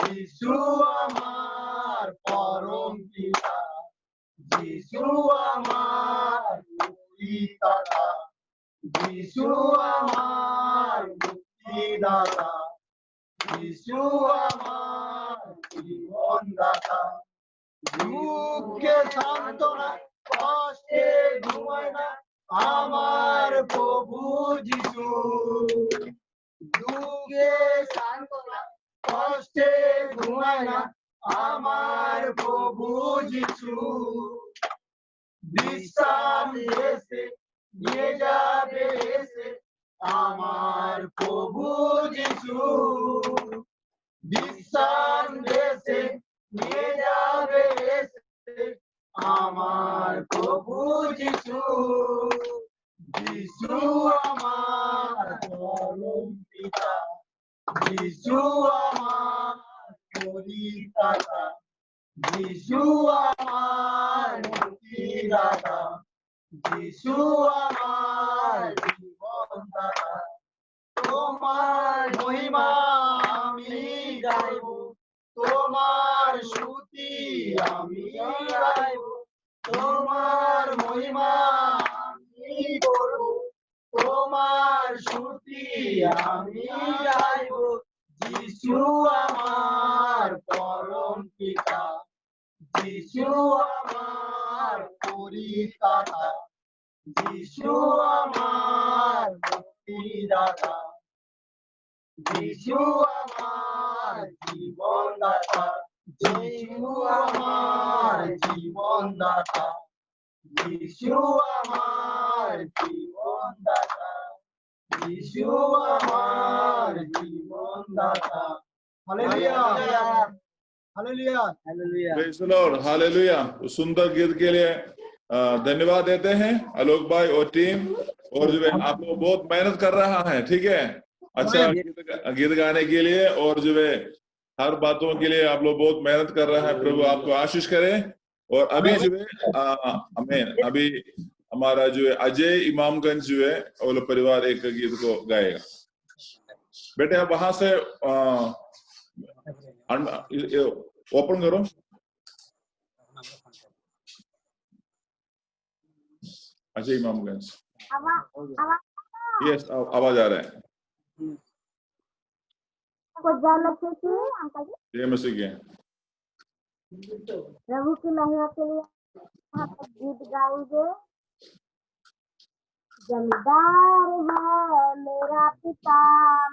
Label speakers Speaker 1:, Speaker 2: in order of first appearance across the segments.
Speaker 1: যিশু আমার পরম পিতা, যিশু আমার মুক্তিদাতা, যিশু আমার মুক্তিদাতা, যিশু আমার জীবনদাতা। দুঃখে সান্ত্বনা, কষ্টে ঘুমায় না আমার প্রভু যিশু। দুঃখে সান্ত্বনা, কষ্টে ঘুমায় না আমার প্রভু যিশু। বিশ্রাম দেশে নিয়ে যাবে এসে আমার প্রভু যিশু। বিশ্রাম দেশে নিয়ে যাবে এসে আমার প্রভু যিশু। যিশু আমার পরম পিতা, যিশু আমার পরিত্রাতা, যিশু আমার মুক্তিদাতা, যিশু আমার জীবনদাতা। তোমার মহিমা আমি গাইব, তোমার স্তুতি আমি গাইব, তোমার মহিমা আমি করব, তোমার স্তুতি আমি গাইব। যিশু আমার পরম পিতা, যিশু আমার পরিত্রাতা, যিশু আমার মুক্তিদাতা, যিশু আমার জীবনদাতা, যিশু আমার জীবনদাতা, যিশু আমার জীবনদাতা, যিশু আমার জীবনদাতা। Hallelujah, hallelujah, hallelujah.
Speaker 2: Praise the lord, hallelujah. उस सुंदर गीत के लिए धन्यवाद देते हैं आलोक भाई और टीम। और जो है आप लोग बहुत मेहनत कर रहा है, ठीक है, अच्छा गीत गाने के लिए, और जो है हर बातों के लिए आप लोग बहुत मेहनत कर रहा है। प्रभु आपको आशीष करे। और अभी जो है आमीन, अभी हमारा जो है अजय इमामगंज जो है वो लोग परिवार एक गीत को गाएगा। बेटे आप वहां से ओपन करो। अजय इमामगंज, यस आवाज आ रहा है। जय मसीह के।
Speaker 3: प्रभु की महिमा के लिए यहाँ पर गीत गाएंगे। जमींदार है मेरा पिता,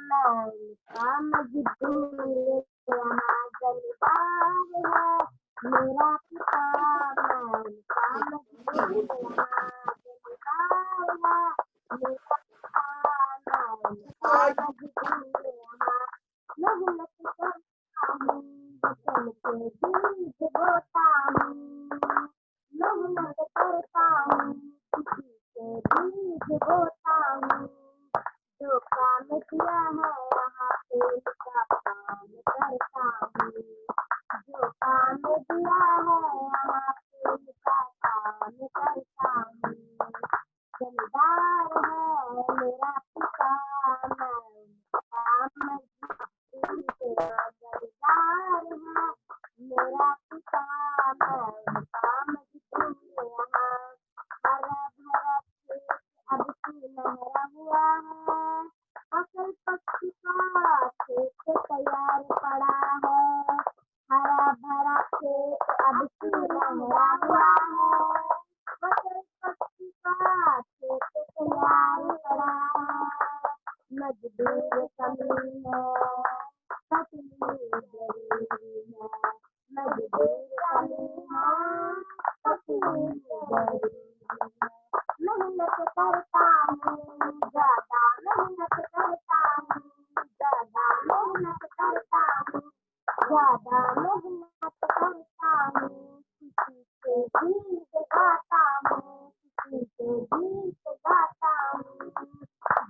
Speaker 3: मैं उनका मजदूर। यहाँ जमींदार है मेरा पिता, मैं उनका मजदूर। यहाँ जमींदार है मेरा पिता, मैं उनका मजदूर। यहाँ मेहनत करता हूँ, वचन के बीज बोता हूँ। मेहनत करता हूँ, किसी के बीज बोता हूँ। जो काम किया है यहाँ पे उसका काम करता हूँ। जो काम दिया है यहाँ पे उसका काम करता हूँ। जमींदार है मेरा पिता, मैं उनका मजदूर। जमींदार है मेरा पिता, मैं उनका मजदूर। यहाँ हरा भरा खेत अब की लहरा हुआ है, फसल पक्षी का खेत तैयार पड़ा है। हरा भरा खेत अब की लहरा हुआ है, फसल पक्षी का खेत तैयार पड़ा है। मजदूर कमी है, तकलीफ जरूरी है। मजदूर कमी है, तकलीफ जरूरी है। मेहनत करता हूँ, ज्यादा मेहनत करता हूँ, ज्यादा मेहनत करता हूँ, ज्यादा मेहनत करता हूँ। किसी के गीत गाता हूँ, किसी के गीत गाता हूँ।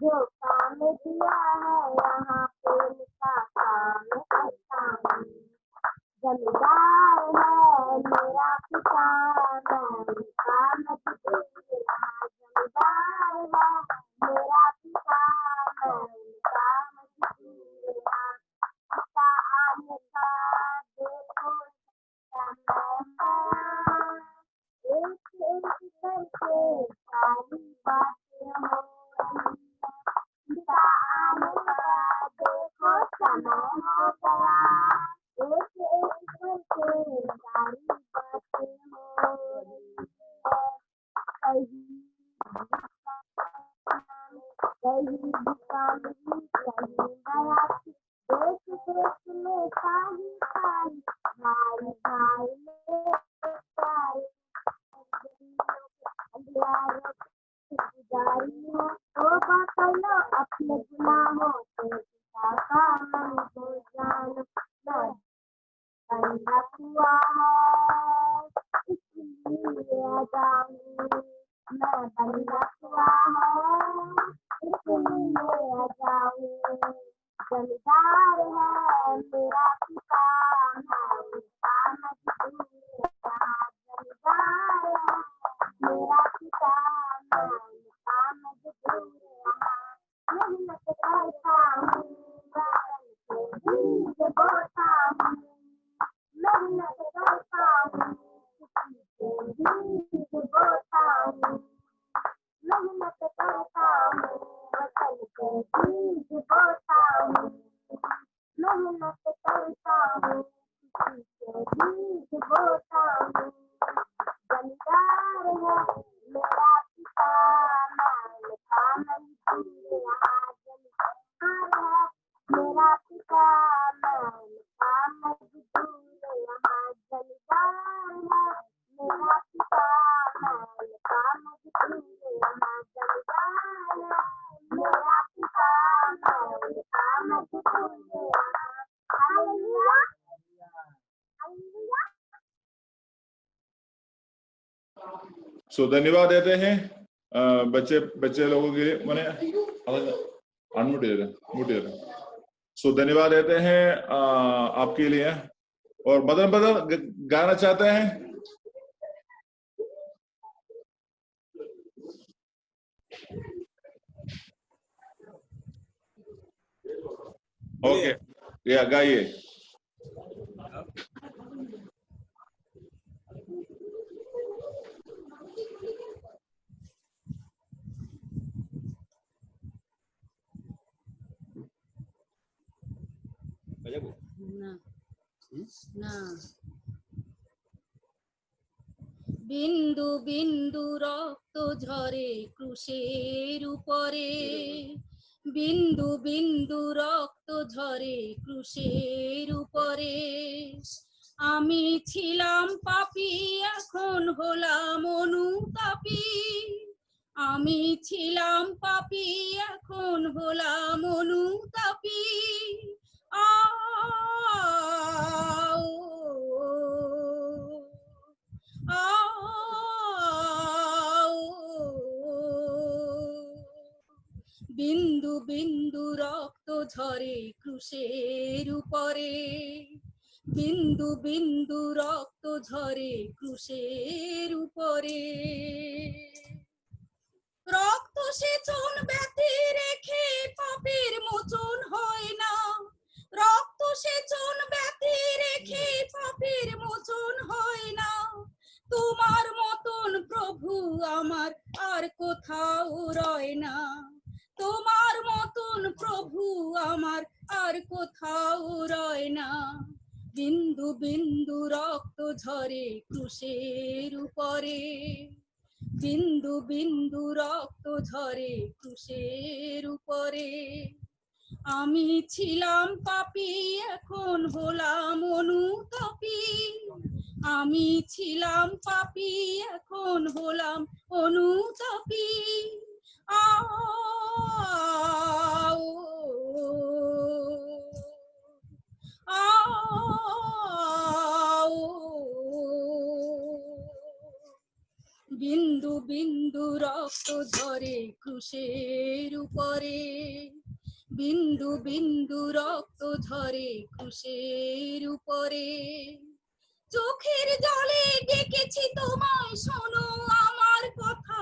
Speaker 3: जो काम दिया है यहाँ पे उसका काम करता जमींदार है मेरा पिता, मैं उसका मजदूर यहाँ। जमींदार है मेरा पिता, मैं उसका मजदूर यहाँ। मेहनत करता हूँ वतन के बीज बोता हूँ, मेहनत करता हूँ किसी के बीज बोता हूँ, मेहनत करता हूँ वतन के बीज बोता हूँ, मेहनत करता हूँ किसी के बीज बोता हूँ। जमींदार है मेरा पिता, मैं उसका मजदूर यहाँ। जमींदार है मेरा पिता, मैं उसका मजदूर यहाँ। जमींदार है मेरा पिता, मैं उसका मजदूर यहाँ। जमींदार है मेरा पिता, मैं उसका मजदूर यहाँ। Hallelujah hallelujah.
Speaker 2: सो धन्यवाद देते हैं बच्चे बच्चे लोगों के लिए। मैंने अनम्यूट दे रहे। सो धन्यवाद देते हैं आपके लिए। और बदल बदल गाना चाहते हैं? ओके, या गाइए।
Speaker 4: না বিন্দু বিন্দু রক্ত ঝরে ক্রুশের উপরে, বিন্দু বিন্দু রক্ত ঝরে ক্রুশের উপরে। আমি ছিলাম পাপী, এখন হলাম অনুতাপী। আমি ছিলাম পাপী, এখন হলাম অনুতাপী। বিন্দু বিন্দু রক্ত ঝরে ক্রুশের উপরে, বিন্দু বিন্দু রক্ত ঝরে ক্রুশের উপরে। রক্ত সেচন ব্যতি রেখে পাপের মোচন হয় না, রক্ত সেচন ব্যতি রেখে পাপের মোচন হয় না। তোমার মতন প্রভু আমার আর কোথাও রয় না, তোমার মতন প্রভু আমার আর কোথাও রয় না। বিন্দু বিন্দু রক্ত ঝরে ক্রুশের উপরে, বিন্দু বিন্দু রক্ত ঝরে ক্রুশের উপরে। আমি ছিলাম পাপী, এখন হলাম অনুতাপী। আমি ছিলাম পাপী, এখন হলাম অনুতাপী। বিন্দু বিন্দু রক্ত ঝরে ক্রুশের উপরে, বিন্দু বিন্দু রক্ত ঝরে ক্রুশের উপরে। চোখের জলে ডেকেছি তোমায়, শোনো আমার কথা।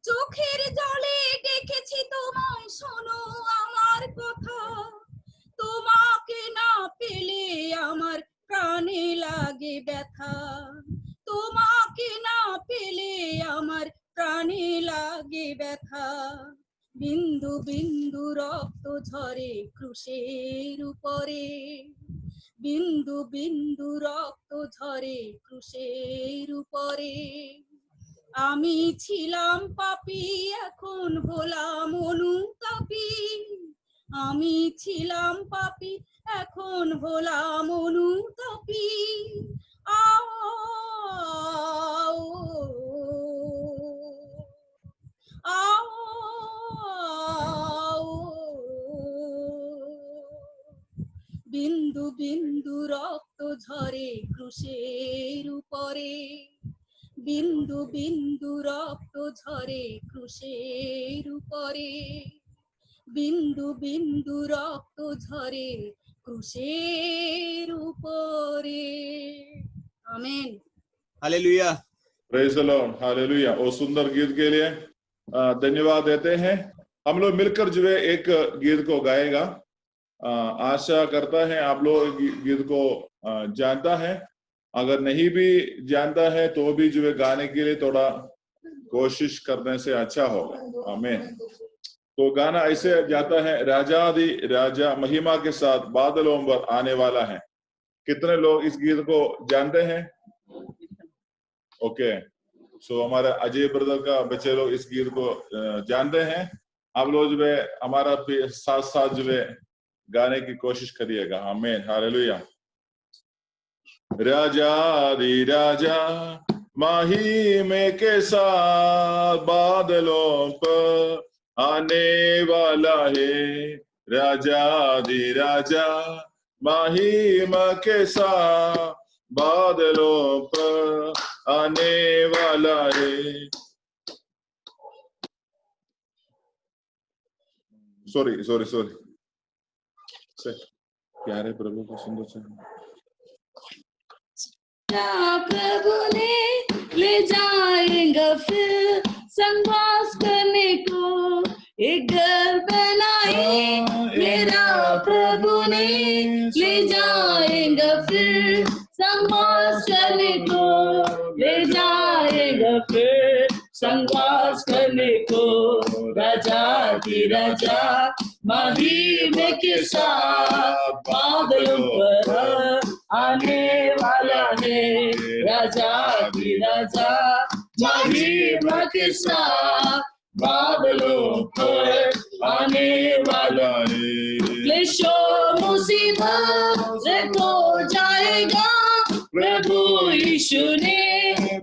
Speaker 4: চোখের জলে ডেকেছি তোমায়, শোনো আমার কথা। তোমাকে না পেলে আমার প্রাণে লাগে ব্যথা, তোমাকে না পেলে আমার প্রাণে লাগে ব্যথা। বিন্দু বিন্দু রক্ত ঝরে ক্রুশের উপরে, বিন্দু বিন্দু রক্ত ঝরে ক্রুশের উপরে। আমি ছিলাম পাপী, এখন হলাম অনুতাপী। আমি ছিলাম পাপী, এখন হলাম অনুতাপী। বিন্দু বিন্দু রক্ত ঝরে ক্রুশের উপরে, বিন্দু বিন্দু রক্ত ঝরে ক্রুশের উপরে। বিন্দু বিন্দু রক্ত ঝরে ক্রুশের উপরে। आमीन।
Speaker 5: Hallelujah.
Speaker 2: Praise the lord, hallelujah. और सुंदर गीत के लिए धन्यवाद देते हैं। हम लोग मिलकर जो है एक गीत को गाएगा। आशा करता है आप लोग गीत को जानता है। अगर नहीं भी जानता है तो भी जो है गाने के लिए थोड़ा कोशिश करने से अच्छा होगा। आमीन। तो गाना ऐसे जाता है, राजाधि राजा महिमा के साथ बादलों पर आने वाला है। कितने लोग इस गीत को जानते हैं? ओके, सो हमारे अजय ब्रदर का बच्चे लोग इस गीत को जानते हैं। आप लोग जो है हमारा साथ साथ जो है गाने की कोशिश करिएगा। आमीन, हालेलुया। राजाधि राजा महिमा के साथ बादलों पर आने वाला है। राजाधि राजा महिमा के साथ बादलों पर आने वाला है। सॉरी प्यारे प्रभु को सुंदर से
Speaker 4: प्रभु ने ले जाएगा फिर संवास करने को एक घर बनाए। मेरा प्रभु ने ले जाएगा फिर संवास करने को, ले जाएगा फिर संवास करने को। राजा की राजा महिमा के साथ बादलों पर आने वाला है। राजा की राजा महिमा के साथ बादलों पर आने वाला है। क्लेशों मुसीबत से तो जाएगा, प्रभु यीशु ने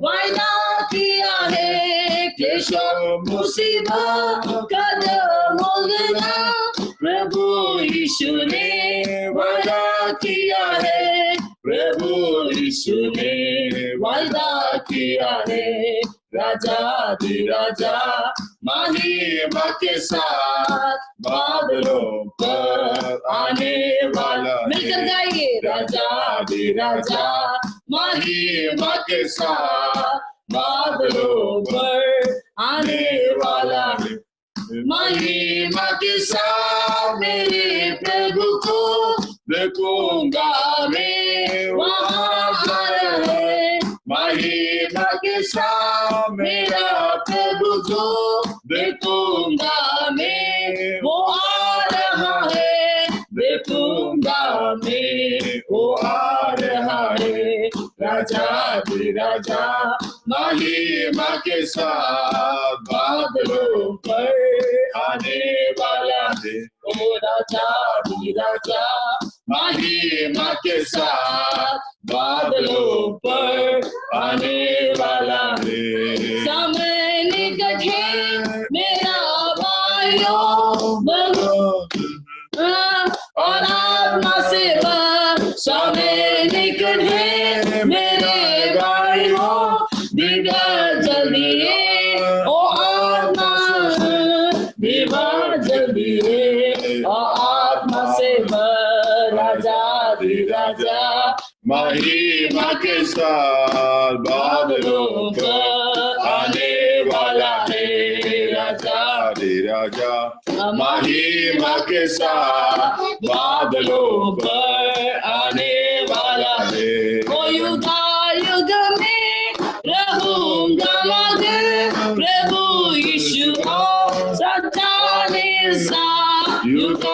Speaker 4: वायदा किया है। क्लेशों मुसीबत खत्म होगा, प्रभु यीशु ने वायदा किया है। प्रभु यीशु ने वायदा किया है। राजा दी राजा महिमा के साथ बादलों पर आने वाला। मिलकर गाइए, राजा दी राजा महिमा के साथ बादलों पर आने वाला है। महिमा के साथ मेरे प्रभु को देखूंगा मैं, वहाँ आ रहे। महिमा के साथ मेरा प्रभु को देखूंगा मैं, वो आ रहा है। देखूंगा मैं, वो आ रहा है। राजा दी राजा महिमा के साथ बादलों पर आने वाला है। ओ राजा दी राजा महिमा के साथ बादलों पर आने वाला है। समय निकट है मेरा भाइयों और आत्मा से समय निकट है मेरे भाइयों, विवाह जल्दी है। ओ आत्मा विवाह जल्दी है, ओ आत्मा से राजा दी राजा
Speaker 2: महिमा के साथ बादलों पर आने वाला है। राजा दी राजा महिमा के साथ बादलों पर आने वाला है।
Speaker 4: ओ युग में रहूंगा मगर प्रभु यीशु और सच्चाई साथ। युग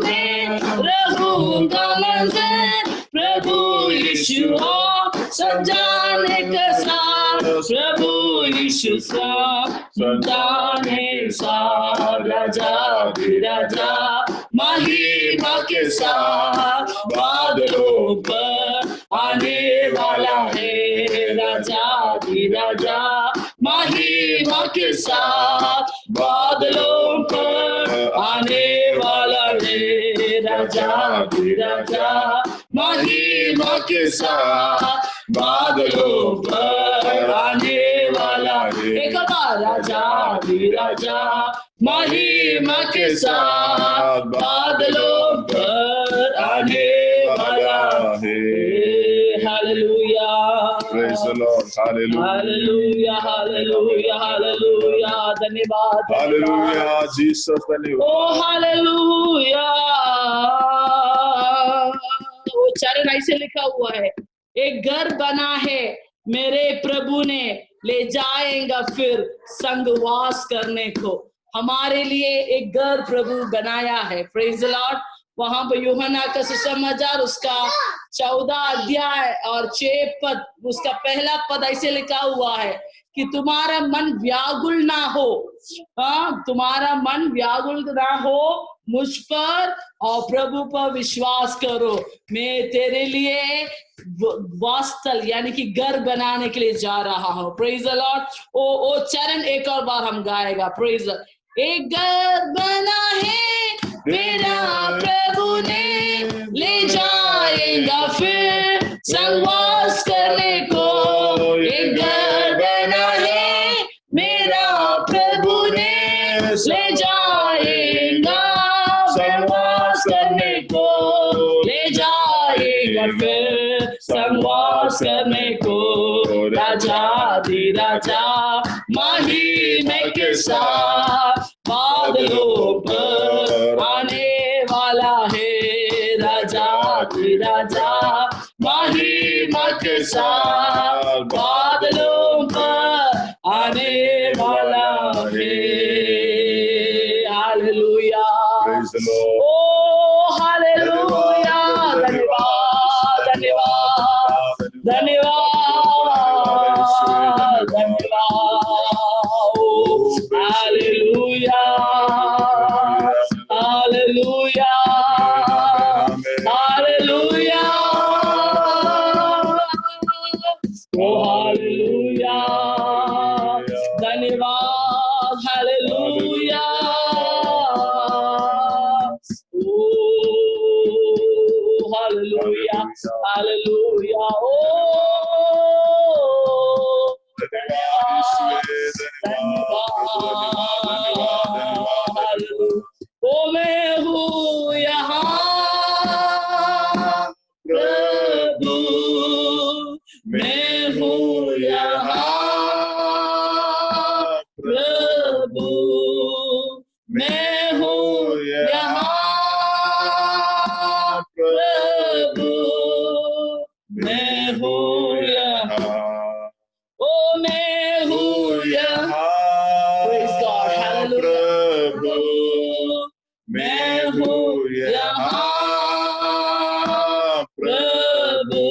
Speaker 4: में रहूंगा मगर प्रभु यीशु और सजाने के साथ। प्रभु यीशु का सजाने साथ। राजा दी राजा महिमा के साथ बादलों पर आने वाला है। राजा दी राजा महिमा के साथ बादलों पर आने वाला है। राजा दी राजा महिमा के साथ बादलों पर आने वाला
Speaker 2: है।
Speaker 4: एक बार राजा भी राजा महिमा के साथ बादलों पर आने वाला है। Hallelujah,
Speaker 2: Praise the Lord. Hallelujah.
Speaker 4: Hallelujah, hallelujah, hallelujah, धन्यवाद,
Speaker 2: Hallelujah. Jesus, धन्यवाद।
Speaker 4: ओ हालेलुया। वो चरण ऐसे लिखा हुआ है, एक घर बना है मेरे प्रभु ने, ले जाएगा फिर संगवास करने को। हमारे लिए एक घर प्रभु बनाया है। Praise the Lord. वहां पर यूहन्ना का सुसमाचार उसका 14 अध्याय और 6 पद, उसका पहला पद ऐसे लिखा हुआ है कि तुम्हारा मन व्याकुल ना हो। हाँ, तुम्हारा मन व्याकुल ना हो, मुझ पर और प्रभु पर विश्वास करो। मैं तेरे लिए वास्तल यानी कि घर बनाने के लिए जा रहा हूँ। Praise the Lord. ओ चरण एक और बार हम गाएगा। प्रेज। एक घर बना है मेरा प्रभु ने, ले जाएगा फिर संगवास करने को। एक घर बना है मेरा प्रभु ने, ले जाएगा संगवास करने को, ले जाएगा फिर संगवास करने को। राजा दी राजा महिमा के साथ बादलों पर आने वाला है। राजा दी राजा महिमा के साथ बादलों पर आने वाला है। Hallelujah,
Speaker 2: Praise the Lord.
Speaker 4: ओ हालेलुया, धन्यवाद, धन्यवाद, धन्यवाद, धन्यवाद। हालेलुया, हालेलुया, हालेलुया, ओ हालेलुया, धन्यवाद, हालेलुया, ओ हालेलुया, हालेलुया, ओ ओ मैं हूँ यहाँ प्रभु, मैं हूँ यहाँ प्रभु, मैं हूँ यहाँ प्रभु, मैं हूँ यहाँ, ओ मैं हूँ यहाँ। Praise God, hallelujah. प्रभु, मैं हूँ यहाँ प्रभु,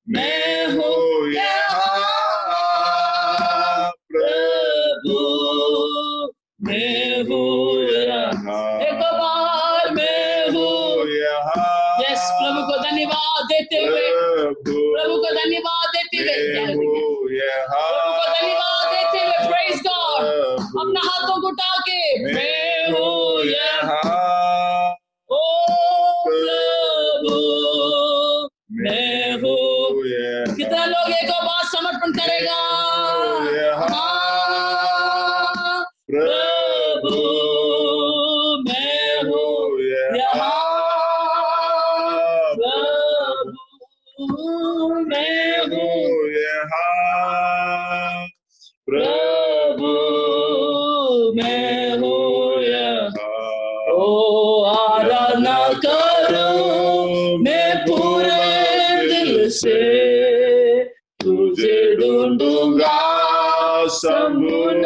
Speaker 4: मैं हूँ यहाँ प्रभु, मैं हूँ यहाँ। एक बार मैं हूँ यहाँ। यस, प्रभु को धन्यवाद देते हुए, प्रभु को धन्यवाद देते हुए, प्रभु को धन्यवाद देते हुए, प्रेज गॉड। अपना हाथों को उठा के, मैं हूँ यहाँ, ओ प्रभु, मैं हूँ। कितना लोग एक बात समर्पण करेगा? हाँ, प्रभु, मैं हूँ यहाँ प्रभु, मैं हूँ
Speaker 2: यहाँ
Speaker 4: प्रभु, मैं हूँ यहाँ। ओ आराधना करूं मैं पूरे दिल से, तुझे ढूंढूंगा संपूर्ण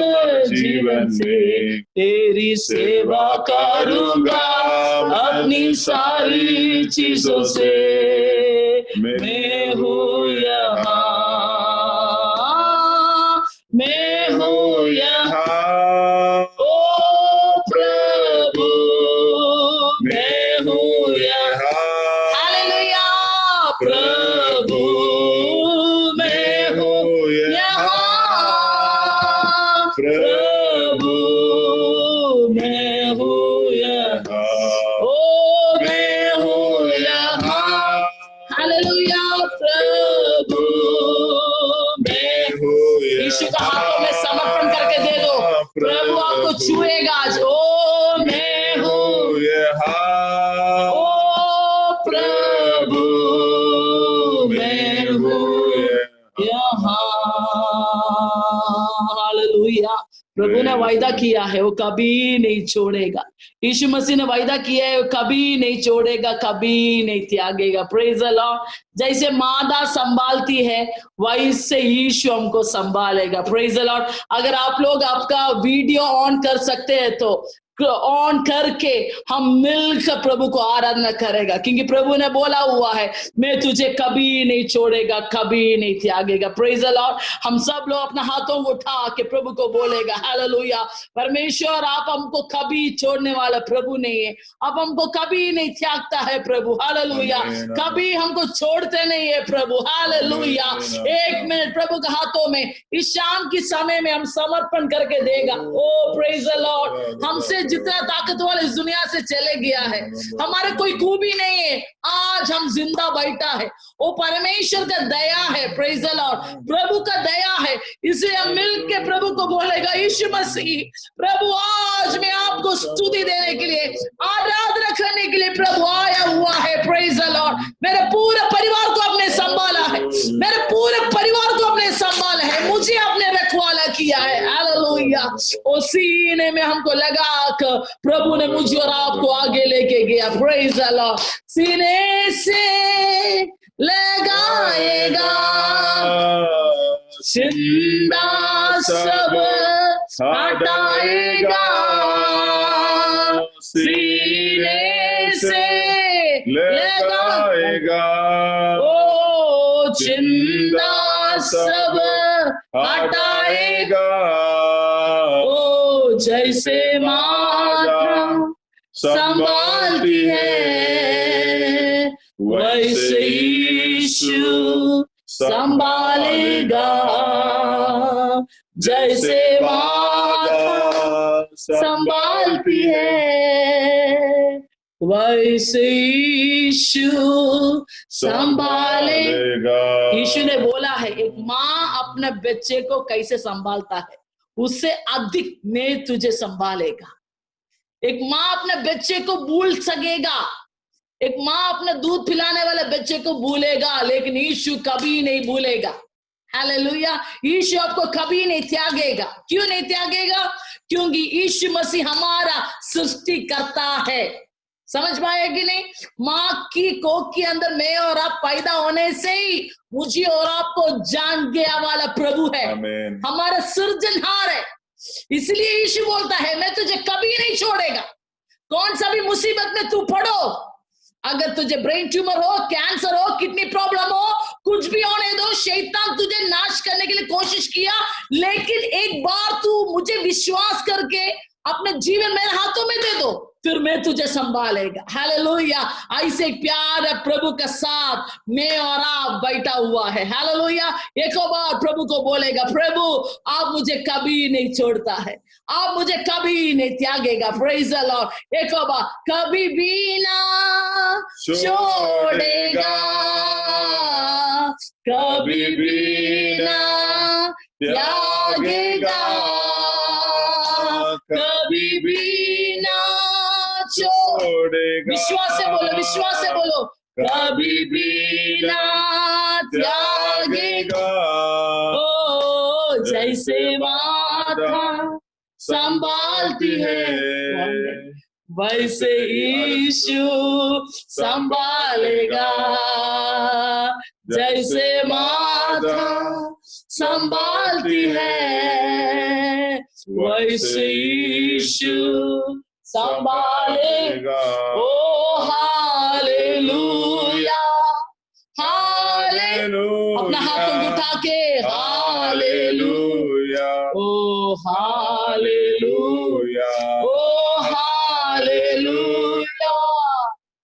Speaker 4: जीवन से, तेरी सेवा करूंगा अपनी सारी चीजों से। मैं हूँ यहाँ, मैं हूँ यहाँ, ओ प्रभु, मैं हूँ यहाँ। हालेलुया, प्रभु, मैं हूँ यहाँ, प्रभु, मैं हूँ यहाँ, ओ मैं हूँ यहाँ। हालेलुया, प्रभु, छुएगा आज। ओ मैं हूँ
Speaker 2: यहाँ,
Speaker 4: ओ प्रभु, मैं हूँ यहाँ। हालेलुया। प्रभु ने वायदा किया है वो कभी नहीं छोड़ेगा। यीशु मसीह ने वायदा किया है वो कभी नहीं छोड़ेगा, कभी नहीं त्यागेगा। Praise the Lord. जैसे मादा संभालती है वैसे यीशु हमको संभालेगा। Praise the Lord. अगर आप लोग आपका वीडियो ऑन कर सकते हैं तो ऑन करके हम मिलकर प्रभु को आराधना करेगा, क्योंकि प्रभु ने बोला हुआ है मैं तुझे कभी नहीं छोड़ेगा, कभी नहीं त्यागेगा। Praise the Lord. हम सब लोग अपना हाथों को उठा के प्रभु को बोलेगा हालेलुया। परमेश्वर आप हमको कभी छोड़ने वाला प्रभु नहीं है, आप हमको कभी नहीं त्यागता है प्रभु। हालेलुया। कभी हमको छोड़ते नहीं है प्रभु। हालेलुया। एक मिनट प्रभु के हाथों में इस शाम की समय में हम समर्पण करके देगा। ओ प्रेज द लॉर्ड। हमसे जितना ताकतवर इस दुनिया से चले गया है, हमारे कोई खूबी नहीं है, आज हम जिंदा बैठा है, वो परमेश्वर का दया है। Praise the Lord. प्रभु का दया है, इसे हम मिलकर प्रभु को बोलेगा यीशु मसीह प्रभु आज मैं आपको स्तुति देने के लिए, आराधना करने के लिए प्रभु आया हुआ है। Praise the Lord. मेरे पूरे परिवार को आपने संभाला है, मेरे पूरे परिवार को आपने संभाला है, मुझे आपने रखवाला किया है। हालेलुया। और सीने में हमको लगा प्रभु ने मुझे और आपको आगे लेके गया। Praise the Lord. सीने से लगाएगा जिंदा सब हटाएगा, सीने से लगाएगा ओ जिंदा सब हटाएगा। ओ जैसे माता संभालती है वैसे यीशु संभालेगा। जैसे माता संभालती है वैसे यीशु संभालेगा। यीशु ने बोला है एक माँ अपने बच्चे को कैसे संभालता है उससे अधिक मैं तुझे संभालेगा। एक माँ अपने बच्चे को भूल सकेगा, एक माँ अपने दूध पिलाने वाले बच्चे को भूलेगा, लेकिन यीशु कभी नहीं भूलेगा। हालेलुया। यीशु आपको कभी नहीं त्यागेगा। क्यों नहीं त्यागेगा? क्योंकि यीशु मसीह हमारा सृष्टि करता है। समझ पाए कि नहीं? माँ की कोख के अंदर मैं और आप पैदा होने से ही मुझे और आपको जान गया वाला प्रभु है, हमारा सृजनहार है। इसलिए यीशु बोलता है मैं तुझे कभी नहीं छोड़ेगा। कौन सा भी मुसीबत में तू पड़ो, अगर तुझे ब्रेन ट्यूमर हो, कैंसर हो, किडनी प्रॉब्लम हो, कुछ भी होने दो, शैतान तुझे नाश करने के लिए कोशिश किया, लेकिन एक बार तू मुझे विश्वास करके अपने जीवन मेरे हाथों में दे दो, फिर मैं तुझे संभालेगा। हालेलुया। ऐसे प्यार प्रभु के साथ मैं और आप बैठा हुआ है। हालेलुया। एक बार प्रभु को बोलेगा प्रभु आप मुझे कभी नहीं छोड़ता है, आप मुझे कभी नहीं त्यागेगा। Praise the Lord. एक बार कभी भी ना छोड़ेगा, कभी भी ना त्यागेगा, कभी भी ना छोड़ेगा। विश्वास से बोलो, विश्वास से बोलो। कभी भी ना त्यागेगा ओ जैसे माता संभालती है वैसे यीशु संभालेगा। जैसे माता संभालती है वैसे यीशु संभालेगा। ओ हालेलुया, हालेलुया। अपना हाथ उठा के हालेलुया, ओ हालेलुया, ओ हालेलुया,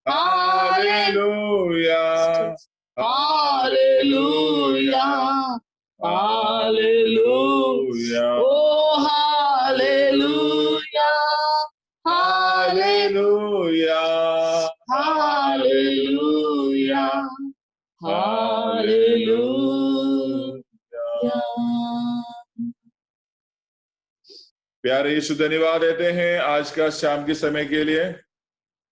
Speaker 4: हालेलुया, हालेलुया, हालेलुया, ओ हालेलुया, हालेलुया,
Speaker 2: प्यारे यीशु धन्यवाद देते हैं आज का शाम के समय के लिए।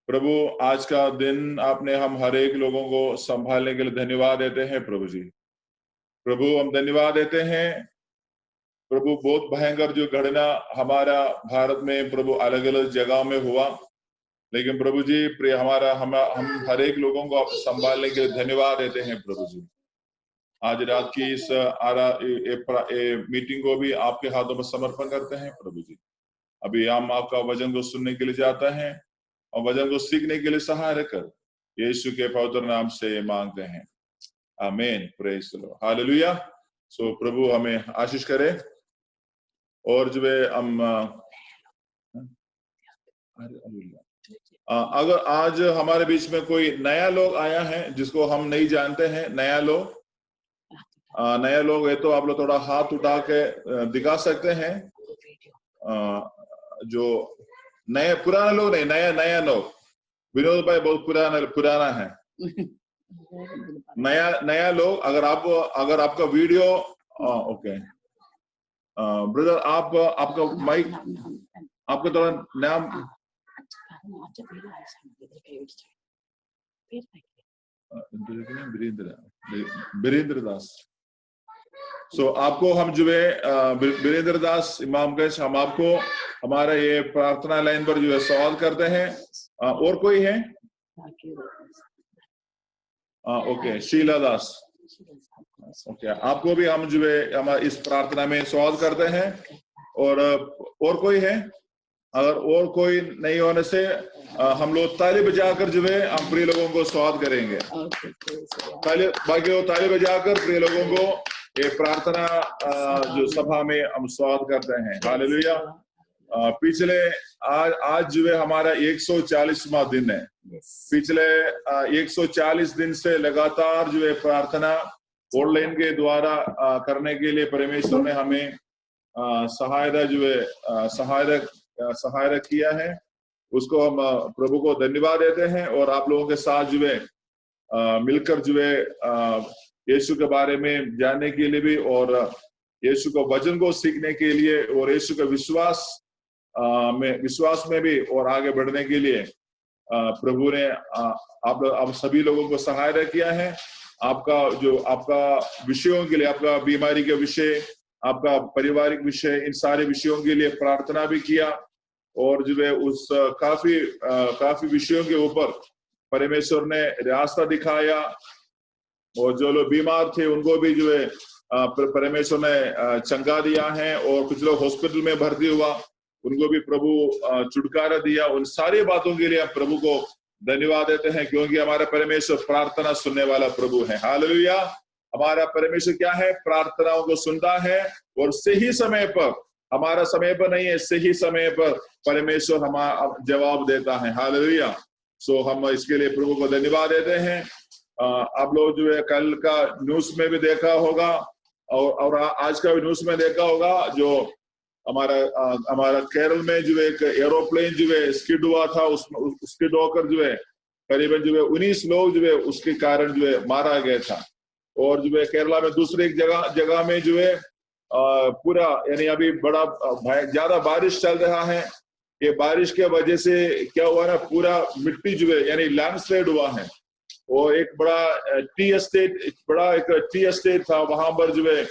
Speaker 2: प्रभु आज का दिन आपने हम हर एक लोगों को संभालने के लिए धन्यवाद देते हैं प्रभु जी। प्रभु हम धन्यवाद देते हैं प्रभु, बहुत भयंकर जो घटना हमारा भारत में प्रभु अलग अलग जगह में हुआ, लेकिन प्रभु जी प्रिय हम हर एक लोगों को आप संभालने के लिए धन्यवाद देते हैं प्रभु जी। आज रात की इस मीटिंग को भी आपके हाथों में समर्पण करते हैं प्रभु जी। अभी हम आपका वचन को सुनने के लिए जाते हैं और वचन को सीखने के लिए सहायता कर यीशु के पवित्र नाम से मांगते हैं, आमीन। Praise the lord, hallelujah. So प्रभु हमें आशीष करे। और जो है हम अगर आज हमारे बीच में कोई नया लोग आया है जिसको हम नहीं जानते हैं, नया लोग है तो आप लोग थोड़ा हाथ उठा के दिखा सकते हैं। जो नए पुराने लोग नहीं, नया लोग। विनोद भाई बहुत पुराना है। नया लोग, अगर आपका वीडियो ओके ब्रदर, आपका माइक, आपका थोड़ा नाम वीरेंद्र दास। सो आपको हम जो है वीरेंद्र दास इमामगंज, हम आपको हमारा ये प्रार्थना लाइन पर जो है सवाल करते हैं। और कोई है? ओके, शीला दास। ओके, आपको भी हम जो है हमारे इस प्रार्थना में सवाल करते हैं। और कोई है? अगर और कोई नहीं होने से हम लोग ताली बजाकर जो है हम प्रिय लोगों को स्वागत करेंगे। बाकी वो ताली बजाकर प्रिय लोगों को ये प्रार्थना जो सभा में हम स्वागत करते हैं। हालेलुया। पिछले आज जो है हमारा 140वां दिन है। पिछले 140 दिन से लगातार जो है प्रार्थना ऑनलाइन के द्वारा करने के लिए परमेश्वर ने हमें सहायता जो है सहायता किया है। उसको हम प्रभु को धन्यवाद देते हैं। और आप लोगों के साथ जो है मिलकर जो है यीशु के बारे में जानने के लिए भी, और यीशु का वचन को सीखने के लिए, और यीशु के विश्वास में भी और आगे बढ़ने के लिए प्रभु ने आप सभी लोगों को सहायता किया है। आपका विषयों के लिए, आपका बीमारी के विषय, आपका पारिवारिक विषय, इन सारे विषयों के लिए प्रार्थना भी किया। और जो है उस काफी विषयों के ऊपर परमेश्वर ने रास्ता दिखाया। और जो लोग बीमार थे उनको भी जो है परमेश्वर ने चंगा दिया है। और कुछ लोग हॉस्पिटल में भर्ती हुआ, उनको भी प्रभु छुटकारा दिया। उन सारी बातों के लिए प्रभु को धन्यवाद देते हैं, क्योंकि हमारा परमेश्वर प्रार्थना सुनने वाला प्रभु है। हालेलुया। हमारा परमेश्वर क्या है? प्रार्थनाओं को सुनता है और सही समय पर, हमारा समय पर नहीं है, सही समय पर परमेश्वर हमारा जवाब देता है। हालेलुया। सो हम इसके लिए प्रभु को धन्यवाद देते हैं। आप लोग जो है कल का न्यूज में भी देखा होगा और आज का भी न्यूज में देखा होगा, जो हमारा केरल में जो एक एरोप्लेन जो है स्किड हुआ था, स्किड होकर जो है करीबन जो है 19 लोग जो है उसके कारण जो है मारा गया था। और जो है केरला में दूसरे एक जगह में जो है पूरा, यानी अभी बड़ा ज्यादा बारिश चल रहा है। ये बारिश के वजह से क्या हुआ ना, पूरा मिट्टी जो है यानी लैंडस्लाइड हुआ है। और एक बड़ा टी एस्टेट था, वहां पर जो है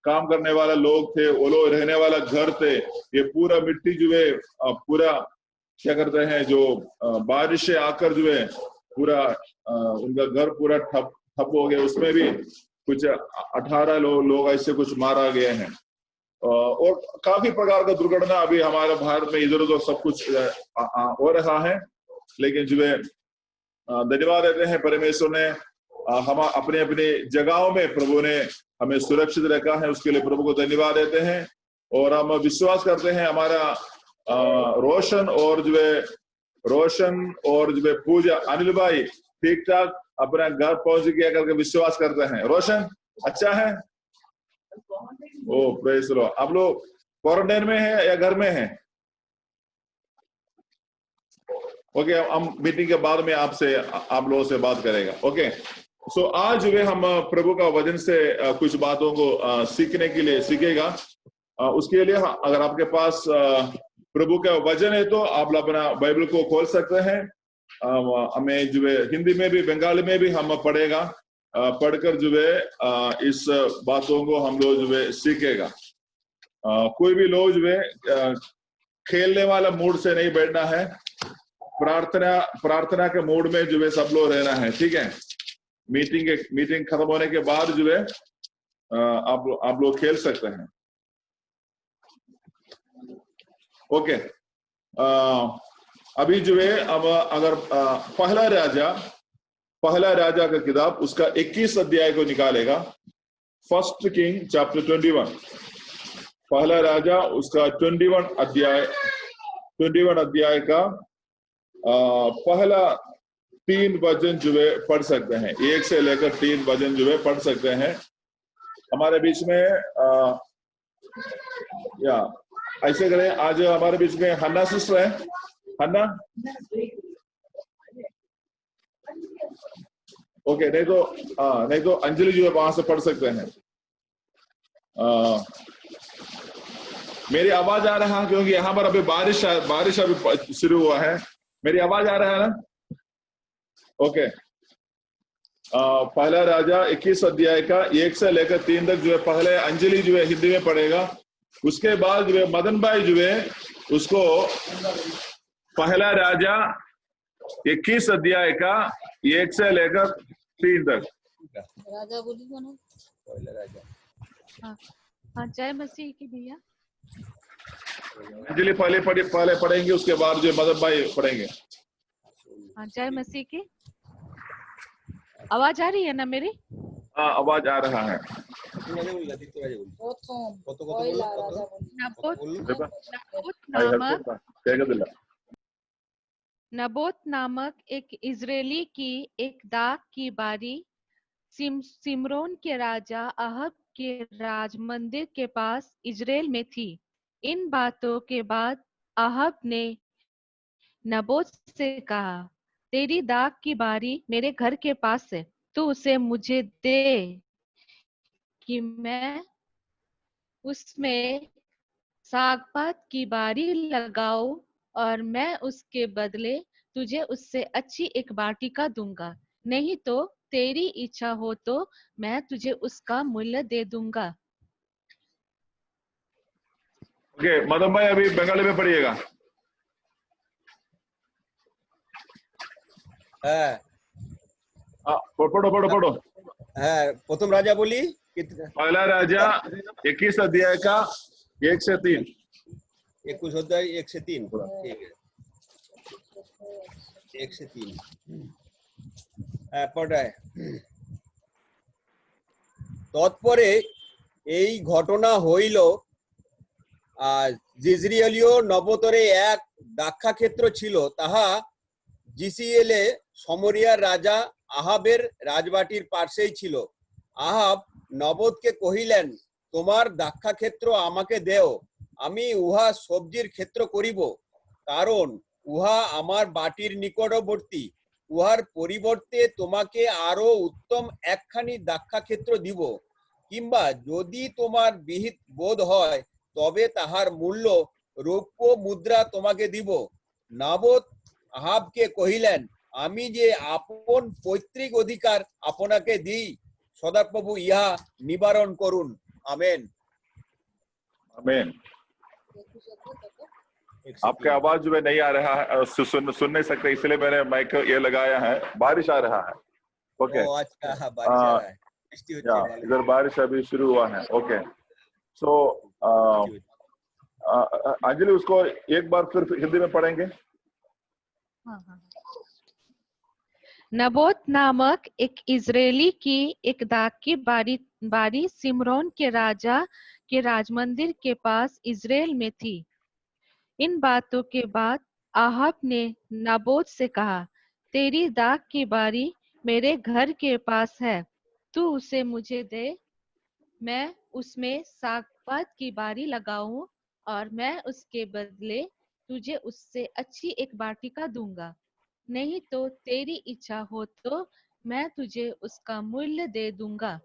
Speaker 2: काम करने वाला लोग थे, वो लोग रहने वाला घर थे। ये पूरा मिट्टी जो है पूरा क्या करते हैं, जो बारिश से आकर जो है पूरा उनका घर पूरा ठप हो गया। उसमें भी कुछ 18 लोग ऐसे कुछ मारा गए हैं। और काफी प्रकार का दुर्घटना अभी हमारे भारत में इधर उधर सब कुछ हो रहा है। लेकिन जो है धन्यवाद देते हैं परमेश्वर ने हम अपने अपने जगहों में प्रभु ने हमें सुरक्षित रखा है, उसके लिए प्रभु को धन्यवाद देते हैं। और हम विश्वास करते हैं हमारा रोशन और जो है पूजा अनिल भाई ठीक ठाक अपना घर पहुंच गया करके विश्वास करते हैं। रोशन अच्छा है? ओ प्रेज द लॉर्ड। आप लोग क्वारंटाइन में है या घर में है? ओके, हम मीटिंग के बाद में आप लोगों से बात करेगा। ओके, सो आज जो है हम प्रभु का वचन से कुछ बातों को सीखने के लिए सीखेगा। उसके लिए अगर आपके पास प्रभु का वचन है तो आप अपना बाइबल को खोल सकते हैं। हमें जो है हिंदी में भी बंगाली में भी हम पढ़ेगा, पढ़कर जो है इस बातों को हम लोग जो है सीखेगा। कोई भी लोग जो है खेलने वाला मूड से नहीं बैठना है, प्रार्थना के मूड में जो है सब लोग रहना है, ठीक है। मीटिंग खत्म होने के बाद जो है आप लोग खेल सकते हैं। ओके, अभी जो है अब अगर पहला राजा का किताब उसका 21 अध्याय को निकालेगा। फर्स्ट किंग चैप्टर 21, पहला राजा उसका 21 अध्याय का पहला 3 वचन जो है पढ़ सकते हैं, 1 से लेकर 3 वचन जो है पढ़ सकते हैं। हमारे बीच में या ऐसे करें, आज हमारे बीच में हन्ना सिस्टर है। हन्ना, ओके, नहीं तो अंजलि जो है वहां से पढ़ सकते हैं। मेरी आवाज आ रहा है क्योंकि यहाँ पर अभी बारिश अभी शुरू हुआ है। मेरी आवाज आ रहा है ना? ओके, पहला राजा 21 अध्याय का 1 से लेकर 3 तक जो है पहले अंजलि जो है हिंदी में पढ़ेगा। उसके बाद जो है मदन भाई जो है उसको पहला राजा 21 अध्याय का 1 से लेकर 3 तक।
Speaker 5: राजा बोली को ना, पहला राजा। हाँ, जय मसीह की भैया।
Speaker 2: अंजलि पहले पढ़ेंगे, उसके बाद जो मदन भाई पढ़ेंगे।
Speaker 5: हाँ, जय मसीह की। आवाज आ रही है ना मेरी?
Speaker 2: हाँ, आवाज आ रहा है।
Speaker 5: नबोत नामक एक इजरायली की एक दाख की बारी सिमरोन के राजा अहब के राज मंदिर के पास इजराइल में थी। इन बातों के बाद अहब ने नबोत से कहा, तेरी दाख की बारी मेरे घर के पास है, तू उसे मुझे दे कि मैं उसमें सागपात की बारी लगाऊं और मैं उसके बदले तुझे उससे अच्छी एक वाटिका दूंगा। नहीं तो तेरी इच्छा हो तो मैं तुझे उसका मूल्य दे दूंगा।
Speaker 2: ओके, मदन भाई अभी बंगाली में पढ़िएगा। पढ़ो।
Speaker 1: प्रथम राजा बोली,
Speaker 2: पहला राजा 21 अध्याय का 1 से 3।
Speaker 1: 21 अध्याय 1 से 3, ठीक है। 1 से 3 पढ़ रहा है। তৎপরে এই ঘটনা হইল, জিজরিয়েলীয় নবতরে এক দাক্ষাক্ষেত্র ছিল, তাহা জিসিয়েলে সমরিয়ার রাজা আহাবের রাজবাটির পার্শ্বেই ছিল। আহাব নবতকে কহিলেন, তোমার দাক্ষাক্ষেত্র আমাকে দেও, আমি উহা সবজির ক্ষেত্র করিব, কারণ উহা আমার বাটির নিকটবর্তী। উহার পরিবর্তে তোমাকে আরো উত্তম একখানি দাক্ষাক্ষেত্র দিব, কিংবা যদি তোমার বিহিত বোধ হয় তবে তাহার মূল্য রৌপ্য মুদ্রা তোমাকে দিব। নাবত আহাবকে কহিলেন, আমি যে আপন পৈতৃক অধিকার আপনাকে দিই, সদাপ্রভু ইহা নিবারণ করুন। আমেন।
Speaker 2: आमीन। आपके आवाज जो है नहीं आ रहा है, सुन नहीं सकते, इसलिए मैंने माइक ये लगाया है। बारिश आ रहा है। ओके,
Speaker 1: अच्छा, बारिश आ रहा है,
Speaker 2: इधर बारिश अभी शुरू हुआ है। ओके, सो अंजलि उसको एक बार फिर हिंदी में पढ़ेंगे।
Speaker 5: नबोत नामक एक इजरायली की एक दाख की बारी सिमरोन के राजा के राजमंदिर के पास इजराइल में थी। इन बातों के बाद आहाब ने नबोत से कहा, तेरी दाख की बारी मेरे घर के पास है, तू उसे मुझे दे, मैं उसमें सागपात की बारी लगाऊं और मैं उसके बदले तुझे उससे अच्छी एक वाटिका दूंगा। नहीं तो तेरी इच्छा हो तो मैं तुझे उसका मूल्य दे दूंगा।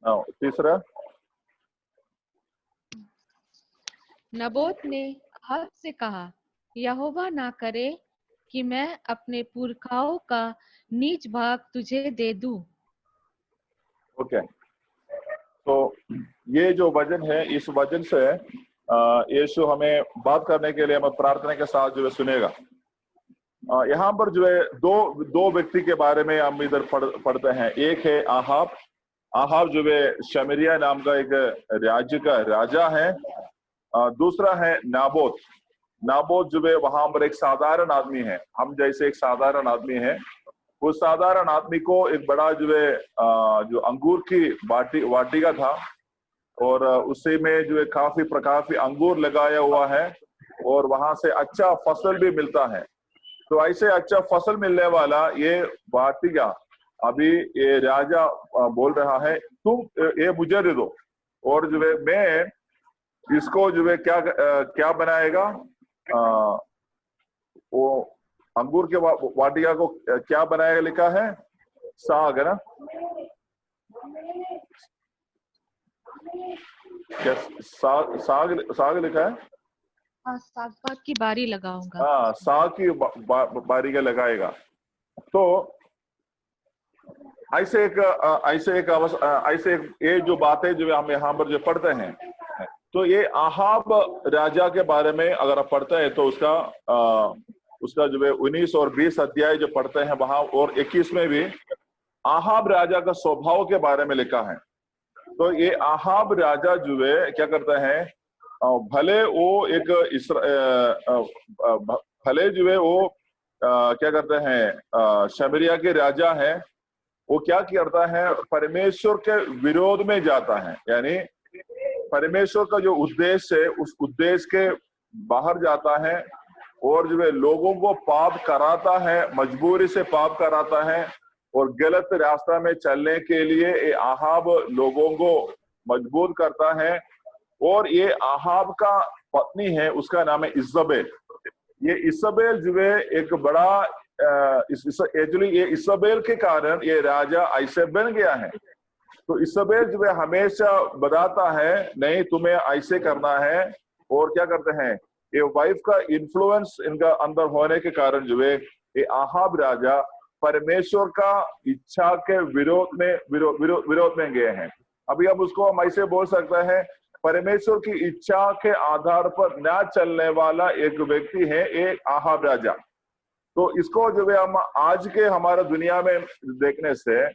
Speaker 2: तीसरा,
Speaker 5: नबोत ने अहाब से कहा, यहोवा ना करे कि मैं अपने पुरखाओं का नीच भाग तुझे दे दूं।
Speaker 2: ओके। तो ये जो वचन है, इस वचन से यीशु हमें बात करने के लिए हमें प्रार्थना के साथ जो है सुनेगा। यहाँ पर जो है दो व्यक्ति के बारे में हम इधर पढ़ते हैं। एक है आहाब। आहाब जो है शमरिया नाम का एक राज्य का राजा है। दूसरा है नाबोत। नाबोत जो है वहां पर एक साधारण आदमी है, हम जैसे एक साधारण आदमी है। उस साधारण आदमी को एक बड़ा जो है जो अंगूर की वाटिका था, और उसी में जो है काफी अंगूर लगाया हुआ है, और वहां से अच्छा फसल भी मिलता है। तो ऐसे अच्छा फसल मिलने वाला ये वाटिका, अभी ये राजा बोल रहा है तुम ये मुझे दे दो, और जो है मैं इसको जो है क्या बनाएगा, वो अंगूर के वाटिका को क्या बनाएगा, लिखा है साग, है ना? क्या साग लिखा है?
Speaker 5: साग की बारी लगाऊंगा।
Speaker 2: हाँ, साग की बारी का लगाएगा। तो ऐसे एक ये जो बातें जो हम यहाँ पर जो पढ़ते हैं, तो ये आहाब राजा के बारे में अगर आप पढ़ते हैं तो उसका जो है 19 और 20 अध्याय जो पढ़ते हैं वहां, और 21 में भी आहाब राजा का स्वभाव के बारे में लिखा है। तो ये आहाब राजा जो है क्या करता है, भले वो एक भले जो है वो क्या करते हैं, शमरिया के राजा है, वो क्या करता है, परमेश्वर के विरोध में जाता है। यानी परमेश्वर का जो उद्देश्य है उस उद्देश्य के बाहर जाता है, और जो है लोगों को पाप कराता है, मजबूरी से पाप कराता है, और गलत रास्ता में चलने के लिए ये आहाब लोगों को मजबूर करता है। और ये आहाब का पत्नी है, उसका नाम है इजबेल। ये इजबेल जो है एक बड़ा एक्चुअली ये इजबेल के कारण ये राजा ऐसे बन गया है। तो इजबेल जो है हमेशा बताता है नहीं तुम्हें ऐसे करना है, और क्या करते हैं, ये वाइफ का इन्फ्लुएंस इनका अंदर होने के कारण जो है ये आहाब राजा परमेश्वर का इच्छा के विरोध में गए हैं। अभी अब उसको हम ऐसे बोल सकते हैं, परमेश्वर की इच्छा के आधार पर न चलने वाला एक व्यक्ति है एक आहाब राजा। तो इसको जो है हम आज के हमारे दुनिया में देखने से,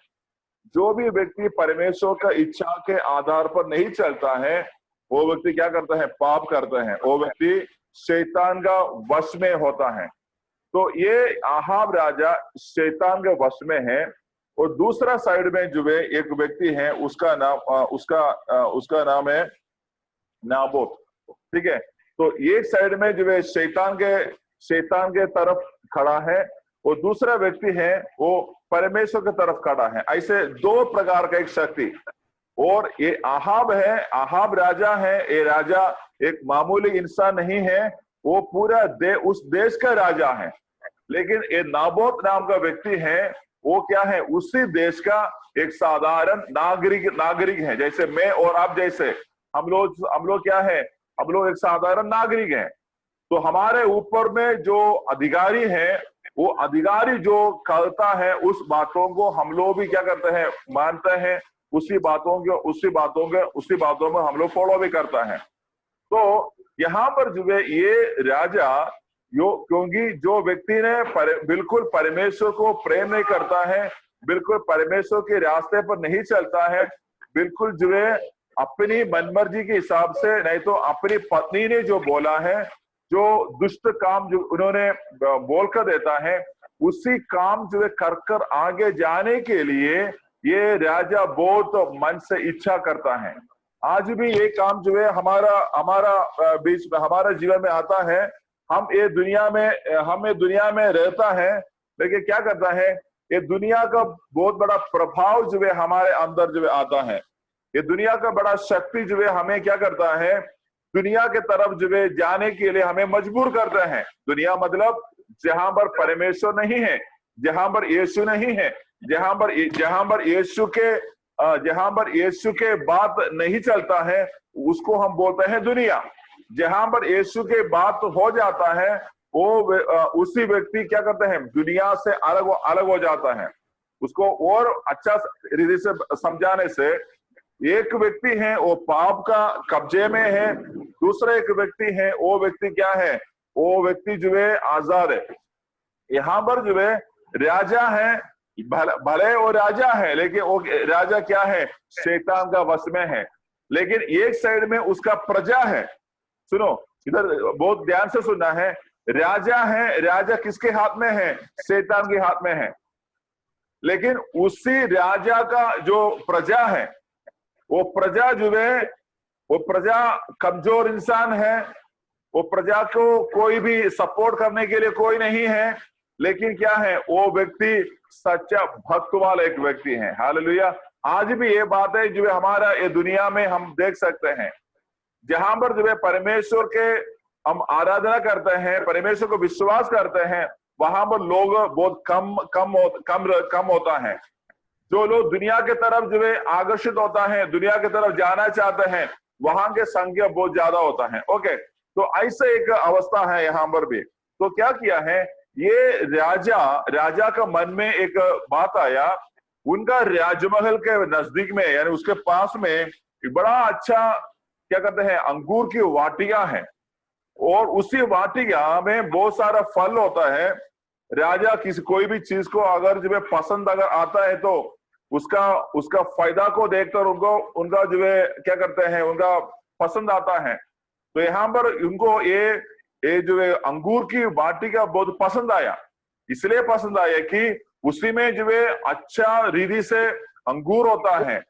Speaker 2: जो भी व्यक्ति परमेश्वर का इच्छा के आधार पर नहीं चलता है, वो व्यक्ति क्या करता है, पाप करता है, वो व्यक्ति शैतान का वश में होता है। तो ये आहाब राजा शैतान के वश में है। और दूसरा साइड में जो है एक व्यक्ति है, उसका नाम है नाबोत। ठीक है, तो एक साइड में जो है शैतान के तरफ खड़ा है, और दूसरा व्यक्ति है वो परमेश्वर की तरफ खड़ा है। ऐसे दो प्रकार का एक शक्ति। और ये आहाब है, आहाब राजा है, ये राजा एक मामूली इंसान नहीं है, वो पूरा उस देश का राजा है। लेकिन ये नाबोत नाम का व्यक्ति है, वो क्या है, उसी देश का एक साधारण नागरिक है। जैसे मैं और आप जैसे हम लोग क्या है, हम लोग एक साधारण नागरिक हैं। तो हमारे ऊपर में जो अधिकारी है, वो अधिकारी जो करता है उस बातों को हम लोग भी क्या करते हैं, मानते हैं, उसी बातों में हम लोग फॉलो भी करता है। तो यहाँ पर जो है ये राजा क्योंकि जो व्यक्ति ने बिल्कुल परमेश्वर को प्रेम नहीं करता है, बिल्कुल परमेश्वर के रास्ते पर नहीं चलता है, बिल्कुल जो है अपनी मनमर्जी के हिसाब से, नहीं तो अपनी पत्नी ने जो बोला है, जो दुष्ट काम जो उन्होंने बोलकर देता है, उसी काम जो है कर आगे जाने के लिए ये राजा बहुत मन से इच्छा करता है। आज भी ये काम जो है हमारा बीच में हमारा जीवन में आता है। हम ये दुनिया में रहता है, लेकिन क्या करता है, ये दुनिया का बहुत बड़ा प्रभाव जो है हमारे अंदर जो है आता है। ये दुनिया का बड़ा शक्ति जो है हमें क्या करता है, दुनिया के तरफ जो है जाने के लिए हमें मजबूर करता है। दुनिया मतलब जहां पर परमेश्वर नहीं है, जहां पर यीशु नहीं है, जहां पर यीशु के जहां पर यीशु के बात नहीं चलता है उसको हम बोलते हैं दुनिया। जहां पर यीशु के बात हो जाता है वो उसी व्यक्ति क्या करते हैं, दुनिया से अलग हो जाता है। उसको और अच्छा रीति से समझाने से, एक व्यक्ति है वो पाप का कब्जे में है, दूसरा एक व्यक्ति है वो व्यक्ति क्या है, वो व्यक्ति जो है आजाद है। यहाँ पर जो है राजा है, भले वो राजा है लेकिन वो राजा क्या है, शैतान का वश में है। लेकिन एक साइड में उसका प्रजा है। सुनो इधर बहुत ध्यान से सुनना है, राजा है, राजा किसके हाथ में है, शैतान के हाथ में है। लेकिन उसी राजा का जो प्रजा है, वो प्रजा जो है, वो प्रजा कमजोर इंसान है, वो प्रजा को कोई भी सपोर्ट करने के लिए कोई नहीं है। लेकिन क्या है, वो व्यक्ति सच्चा भक्त वाला एक व्यक्ति है। हालेलुया। आज भी ये बात है जो हमारा ये दुनिया में हम देख सकते हैं, जहां पर जो है परमेश्वर के हम आराधना करते हैं, परमेश्वर को विश्वास करते हैं, वहां पर लोग बहुत कम होता है। जो लोग दुनिया के तरफ जो है आकर्षित होता है, दुनिया की तरफ जाना चाहते हैं, वहां के संख्या बहुत ज्यादा होता है। ओके, तो ऐसे एक अवस्था है यहाँ पर भी। तो क्या किया है, ये राजा का मन में एक बात आया, उनका राजमहल के नजदीक में यानी उसके पास में एक बड़ा अच्छा क्या कहते हैं, अंगूर की वाटिका है, और उसी वाटिका में बहुत सारा फल होता है। राजा कोई भी चीज को अगर जो है पसंद अगर आता है तो उसका फायदा को देखकर उनका जो है क्या करते हैं, उनका पसंद आता है। तो यहाँ पर उनको ये जो है अंगूर की वाटिका बहुत पसंद आया। इसलिए पसंद आया कि उसी में जो है अच्छा रीति से अंगूर होता है,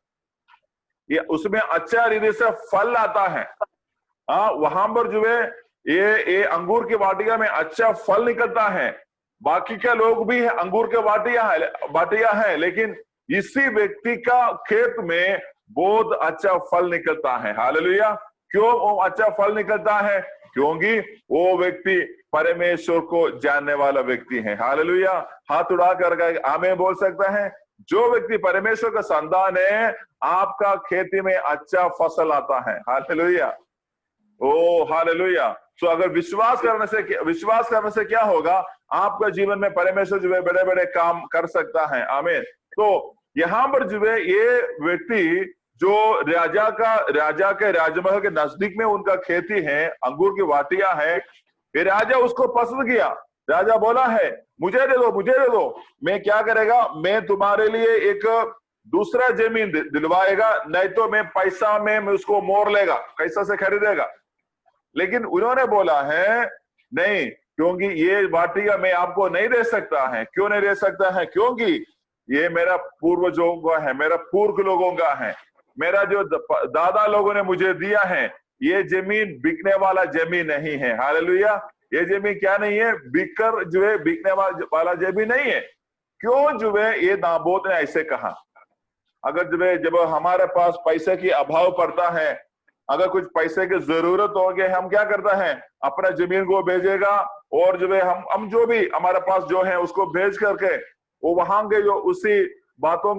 Speaker 2: ये उसमें अच्छा रीति से फल आता है। वहां पर जो है ये अंगूर की वाटिका में अच्छा फल निकलता है। बाकी के लोग भी अंगूर के वाटिका है, लेकिन इसी व्यक्ति का खेत में बहुत अच्छा फल निकलता है। हालेलुया। क्यों वो अच्छा फल निकलता है? क्योंकि वो व्यक्ति परमेश्वर को जानने वाला व्यक्ति है। हालेलुया। हाथ उड़ा कर आमीन बोल सकता है। जो व्यक्ति परमेश्वर का संतान है, आपका खेती में अच्छा फसल आता है। हालेलुया। ओ हालेलुया। तो अगर विश्वास करने से क्या होगा, आपका जीवन में परमेश्वर जो है बड़े बड़े काम कर सकता है। आमीन। तो यहाँ पर जो है ये व्यक्ति जो राजा के राजमहल के नजदीक में उनका खेती है, अंगूर की वाटिया है, ये राजा उसको पसंद किया। राजा बोला है, मुझे दे दो। मैं क्या करेगा, मैं तुम्हारे लिए एक दूसरा जमीन दिलवाएगा, नहीं तो मैं पैसा में उसको मोड़ लेगा, कैसा से खरीदेगा। लेकिन उन्होंने बोला है नहीं, क्योंकि ये वाटिका मैं आपको नहीं दे सकता है। क्यों नहीं दे सकता है? क्योंकि ये मेरा पूर्वजों का है, मेरा पूर्व लोगों का है, मेरा जो दादा लोगों ने मुझे दिया है। ये जमीन बिकने वाला जमीन नहीं है। हालेलुया। ये जमीन क्या नहीं है, बिककर जो है बिकने वाला जमीन नहीं है। क्यों जो है ये नाबोत ने ऐसे कहा? अगर जो है जब हमारे पास पैसे की अभाव पड़ता है, अगर कुछ पैसे की जरूरत हो गई, हम क्या करता है, अपना जमीन को भेजेगा, और जो है हम जो भी हमारे पास जो है उसको भेज करके वो वहां के जो उसी बातों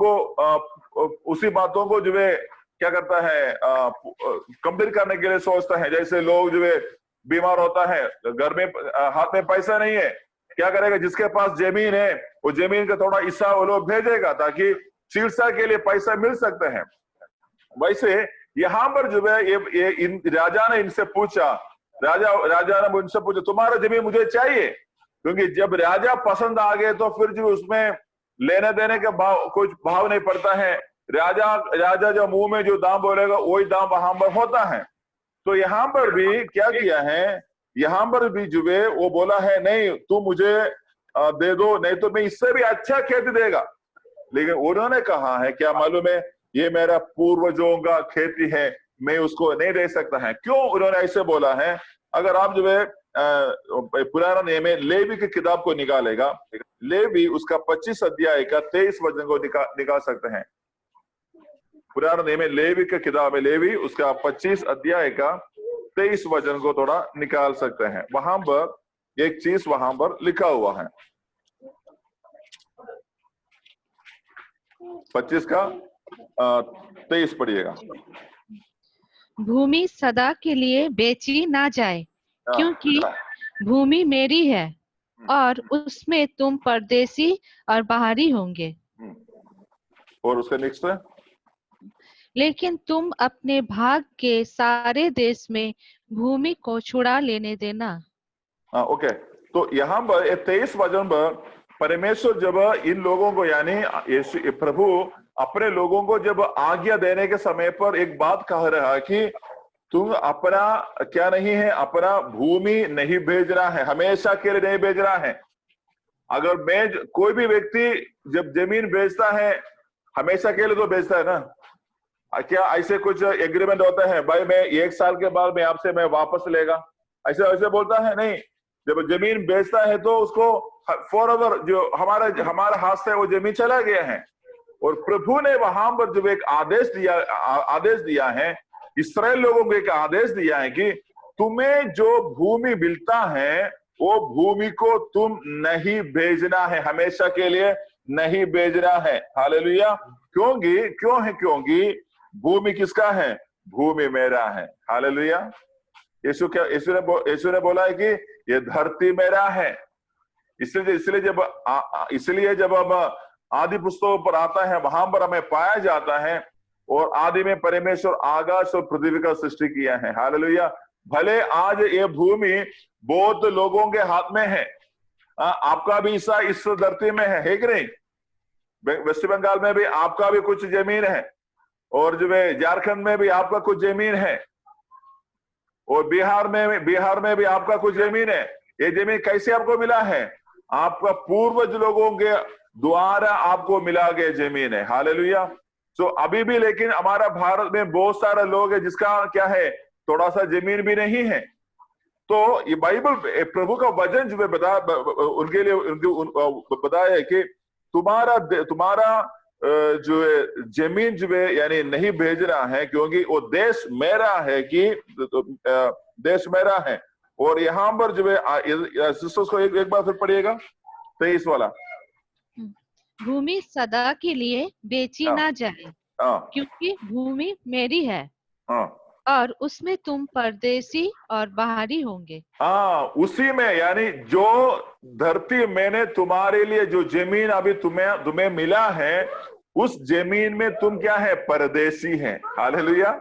Speaker 2: को जो है क्या करता है, कंप्लीट करने के लिए सोचता है। जैसे लोग जो है बीमार होता है, घर में हाथ में पैसा नहीं है, क्या करेगा, जिसके पास जमीन है वो जमीन का थोड़ा हिस्सा वो लोग भेजेगा ताकि चिकित्सा के लिए पैसा मिल सकते हैं। वैसे यहाँ पर जो है ये राजा ने इनसे पूछा, राजा ने उनसे पूछा, तुम्हारा जमीन मुझे चाहिए। क्योंकि जब राजा पसंद आ गए तो फिर जो उसमें लेने देने का कुछ भाव नहीं पड़ता है। राजा जो मुंह में जो दाम बोलेगा वही दाम वहां पर होता है। तो यहाँ पर भी क्या किया है, यहाँ पर भी जो है वो बोला है, नहीं तू मुझे दे दो, नहीं तो मैं इससे भी अच्छा खेती देगा। लेकिन उन्होंने कहा है, क्या मालूम है, ये मेरा पूर्वजों का खेती है, मैं उसको नहीं दे सकता है। क्यों उन्होंने ऐसे बोला है? अगर आप जो है पुराना नियम में लेवी की किताब को निकालेगा, लेवी उसका 25 अध्याय का 23 वचन को निकाल सकते हैं। पुराना नियम में लेवी की किताब में लेवी उसका 25 अध्याय का 23 वचन को थोड़ा निकाल सकते हैं। वहां पर एक चीज वहां पर लिखा हुआ है, 25 का 23 पढ़िएगा।
Speaker 5: भूमि सदा के लिए बेची ना जाए, क्योंकि भूमि मेरी है और उसमें तुम परदेसी और बाहरी होंगे।
Speaker 2: और उसका नेक्स्ट है,
Speaker 5: लेकिन तुम अपने भाग के सारे देश में भूमि को छुड़ा लेने देना।
Speaker 2: ओके। तो यहाँ पर 23 वचन पर परमेश्वर जब इन लोगों को यानी यीशु प्रभु अपने लोगों को जब आज्ञा देने के समय पर एक बात कह रहा है कि तुम अपना क्या नहीं है, अपना भूमि नहीं बेचना है, हमेशा के लिए नहीं बेचना है। अगर कोई भी व्यक्ति जब जमीन बेचता है हमेशा के लिए तो बेचता है ना, क्या ऐसे कुछ एग्रीमेंट होता है भाई मैं 1 साल के बाद मैं आपसे मैं वापस लेगा, ऐसे बोलता है नहीं। जब जमीन बेचता है तो उसको फॉर एवर जो हमारा हाथ से वो जमीन चला गया है। और प्रभु ने वहां पर जब एक आदेश दिया है, इस्राएल लोगों को एक आदेश दिया है कि तुम्हें जो भूमि मिलता है वो भूमि को तुम नहीं बेचना है, हमेशा के लिए नहीं बेचना है। हालेलुया। क्योंकि भूमि किसका है? भूमि मेरा है। हालेलुया। यीशु ने बोला है कि ये धरती मेरा है। इसलिए जब हम आदि पुस्तकों पर आता है वहां पर हमें पाया जाता है और आदि में परमेश्वर आकाश और पृथ्वी का सृष्टि किया है। हालेलुया। भले आज ये भूमि बहुत लोगों के हाथ में है, आपका भी हिस्सा इस धरती में है कि नहीं? वेस्ट बंगाल में भी आपका भी कुछ जमीन है और जो है झारखंड में भी आपका कुछ जमीन है और बिहार में भी आपका कुछ जमीन है। ये जमीन कैसे आपको मिला है? आपका पूर्वज लोगों के द्वारा आपको मिला गया जमीन है। हालेलुया। तो अभी भी लेकिन हमारा भारत में बहुत सारे लोग है जिसका क्या है, थोड़ा सा जमीन भी नहीं है। तो ये बाइबल प्रभु का वचन जो है उनके लिए बताया है कि तुम्हारा जो है जमीन जो है यानी नहीं भेज रहा है, क्योंकि वो देश मेरा है कि देश मेरा है। और यहाँ पर जो है सिस्टर्स को एक बार फिर पढ़िएगा 23 वाला।
Speaker 5: भूमि सदा के लिए बेची ना जाए, क्योंकि भूमि मेरी है और उसमें तुम परदेसी और बाहरी होंगे।
Speaker 2: उसी में यानी जो धरती मैंने तुम्हारे लिए, जो जमीन अभी तुम्हें मिला है, उस जमीन में तुम क्या है? परदेसी हैं। हालेलुया।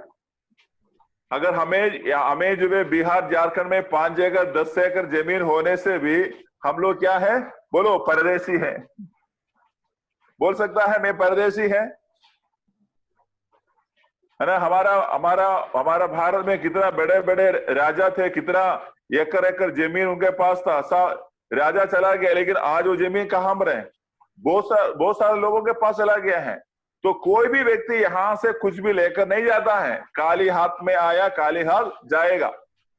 Speaker 2: अगर हमें जो है बिहार झारखंड में 5 एकड़ 10 एकड़ जमीन होने से भी हम लोग क्या है? बोलो, परदेसी हैं। बोल सकता है मैं परदेसी है ना? हमारा भारत में कितना बड़े बड़े राजा थे, कितना एकड़ जमीन उनके पास था। राजा चला गया लेकिन आज वो जमीन कहाँ पर है? बहुत सारे लोगों के पास चला गया है। तो कोई भी व्यक्ति यहाँ से कुछ भी लेकर नहीं जाता है। काली हाथ में आया काली हाथ जाएगा।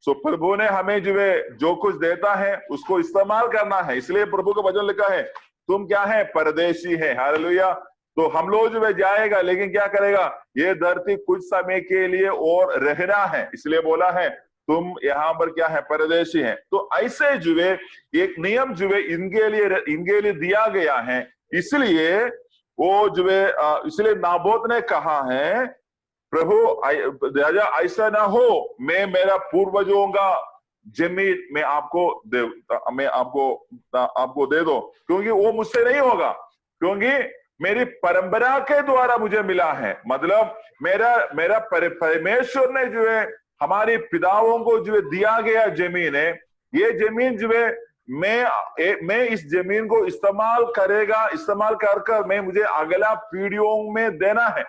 Speaker 2: सो प्रभु ने हमें जो कुछ देता है उसको इस्तेमाल करना है। इसलिए प्रभु का वचन लिखा है तुम क्या है? परदेशी है। हालेलुया। तो हम लोग जो है जाएगा लेकिन क्या करेगा? ये धरती कुछ समय के लिए और रहना है, इसलिए बोला है तुम यहाँ पर क्या है? परदेशी है। तो ऐसे जो है एक नियम जो है इनके लिए दिया गया है। इसलिए वो जो है इसलिए नाबोत ने कहा है प्रभु राजा ऐसा ना हो मैं मेरा पूर्वजों का जमीन मैं आपको दे दो, क्योंकि वो मुझसे नहीं होगा, क्योंकि मेरी परंपरा के द्वारा मुझे मिला है। मतलब मेरा परमेश्वर ने जो है हमारे पिताओं को जो है दिया गया जमीन है। ये जमीन जो है मैं इस जमीन को इस्तेमाल कर मैं मुझे अगला पीढ़ियों में देना है।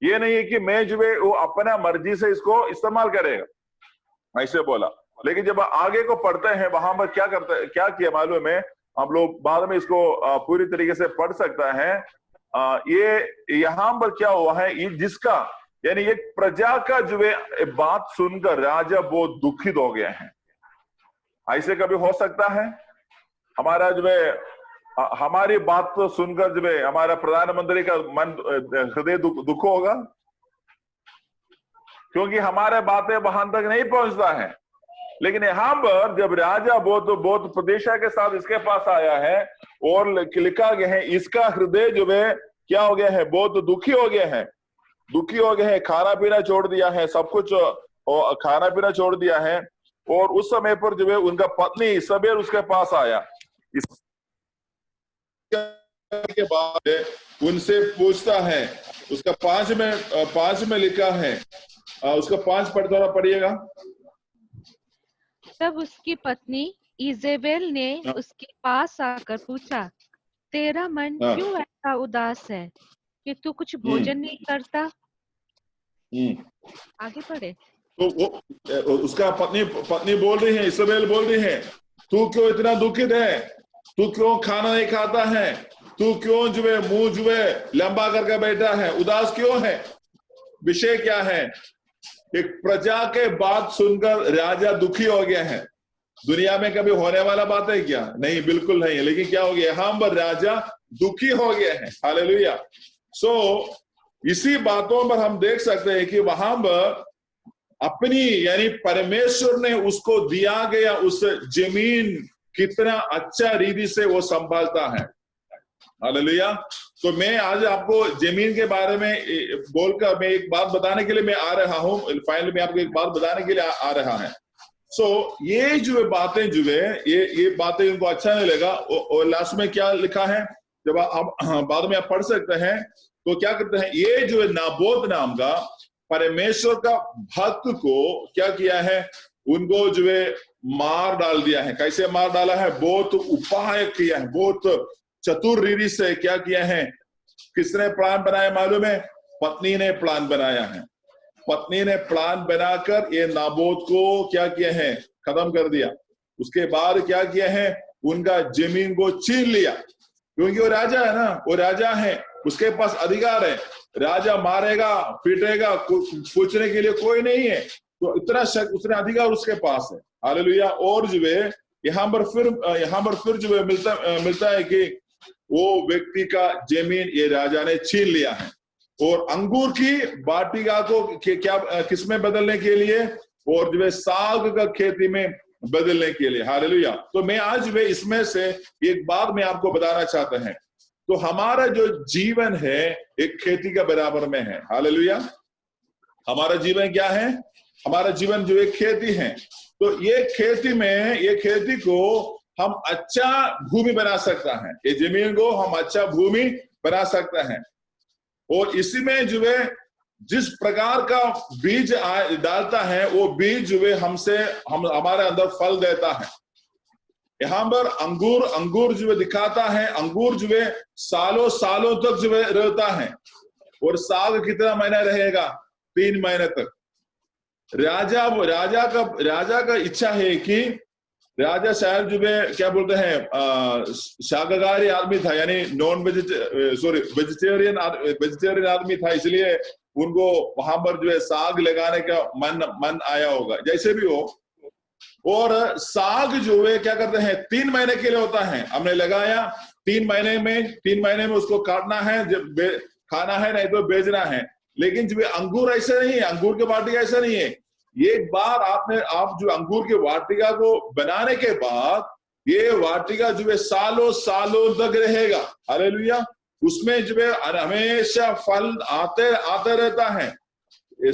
Speaker 2: ये नहीं है कि मैं जो है वो अपना मर्जी से इसको इस्तेमाल करेगा, ऐसे बोला। लेकिन जब आगे को पढ़ते हैं वहां पर क्या किया मालूम है? हम लोग बाद में इसको पूरी तरीके से पढ़ सकता है। ये यहाँ पर क्या हुआ है? जिसका यानी एक प्रजा का जो है बात सुनकर राजा बहुत दुखित हो गया है। ऐसे कभी हो सकता है? हमारा जो है हमारी बात तो सुनकर जो है हमारा प्रधानमंत्री का मन हृदय दुख होगा, क्योंकि हमारे बातें वहां तक नहीं पहुंचता है। लेकिन यहाँ पर जब राजा बहुत प्रदेशा के साथ इसके पास आया है और लिखा गया है इसका हृदय जो है क्या हो गया है, बहुत दुखी हो गया है, दुखी हो गया है, खाना पीना छोड़ दिया है, सब कुछ खाना पीना छोड़ दिया है। और उस समय पर जो है उनका पत्नी इसबेल उसके पास आया। के बाद उनसे पूछता है, उसका 5 में लिखा है, उसका 5 थोड़ा पढ़िएगा।
Speaker 5: तब उसकी पत्नी इजेबेल ने उसके पास आकर पूछा, तेरा मन क्यों ऐसा उदास है कि तू कुछ भोजन नहीं करता? आगे पढ़े।
Speaker 2: तो वो उसका पत्नी बोल रही है, इजबेल बोल रही है, तू क्यों इतना दुखित है, तू क्यों खाना नहीं खाता है, तू क्यों जो है मुंह जो है लंबा करके बैठा है, उदास क्यों है? विषय क्या है? एक प्रजा के बात सुनकर राजा दुखी हो गया है। दुनिया में कभी होने वाला बात है क्या? नहीं, बिल्कुल नहीं है। लेकिन क्या हो गया, यहाँ पर राजा दुखी हो गया है। हालेलुया। सो इसी बातों पर हम देख सकते हैं कि वहां पर अपनी यानी परमेश्वर ने उसको दिया गया उस जमीन कितना अच्छा रीति से वो संभालता है। हालेलुया। तो मैं आज आपको जमीन के बारे में बोलकर मैं एक बात बताने के लिए मैं आ रहा हूं। फाइनली मैं आपको एक बात बताने के लिए आ रहा है। सो ये जो बातें जो है ये बातें इनको अच्छा नहीं लगा। और लास्ट में क्या लिखा है, जब आप बाद में आप पढ़ सकते हैं, तो क्या करते हैं, ये जो है नाबोत नाम का परमेश्वर का भक्त को क्या किया है, उनको जो है मार डाल दिया है। कैसे मार डाला है? बहुत उपाय किया है, बहुत चतुर रीति से क्या किया है। किसने प्लान बनाया मालूम है? पत्नी ने प्लान बनाया है। पत्नी ने प्लान बनाकर ये नाबोत को क्या किया है, खत्म कर दिया। उसके बाद क्या किया है, उनका जमीन को छीन लिया, क्योंकि वो राजा है ना, वो राजा है, उसके पास अधिकार है। राजा मारेगा पीटेगा, पूछने के लिए कोई नहीं है, तो उतना अधिकार उसके पास है। हालेलुया। और जो है यहाँ पर फिर जो है मिलता है कि वो व्यक्ति का जमीन ये राजा ने छीन लिया है, और अंगूर की वाटिका को क्या किसमें बदलने के लिए, और जो है साग का खेती में बदलने के लिए। हालेलुया। तो मैं आज वे इसमें से एक बात मैं आपको बताना चाहता है। तो हमारा जो जीवन है एक खेती के बराबर में है। हालेलुया। हमारा जीवन क्या है? हमारा जीवन जो एक खेती है। तो ये खेती को हम अच्छा भूमि बना सकता है। ये जमीन को हम अच्छा भूमि बना सकते हैं। और इसी में जो है जिस प्रकार का बीज डालता है, वो बीज जो है हमारे अंदर फल देता है। यहाँ पर अंगूर जो है दिखाता है, अंगूर जो है सालों तक जो है रहता है। और साग कितना महीना रहेगा? 3 महीने तक। राजा का इच्छा है कि राजा शायद जो है क्या बोलते हैं, शाकाहारी आदमी था, यानी वेजिटेरियन आदमी था, इसलिए उनको वहां पर जो है साग लगाने का मन आया होगा। जैसे भी हो, और साग जो है क्या करते हैं, 3 महीने के लिए होता है। हमने लगाया 3 महीने में उसको काटना है, जब खाना है, नहीं तो बेचना है। लेकिन जो अंगूर ऐसा नहीं है, अंगूर की वाटिका ऐसा नहीं है। एक बार आप जो अंगूर की वाटिका को बनाने के बाद ये वाटिका जो है सालों तक रहेगा। हालेलुया। उसमें जो है हमेशा फल आते रहता है।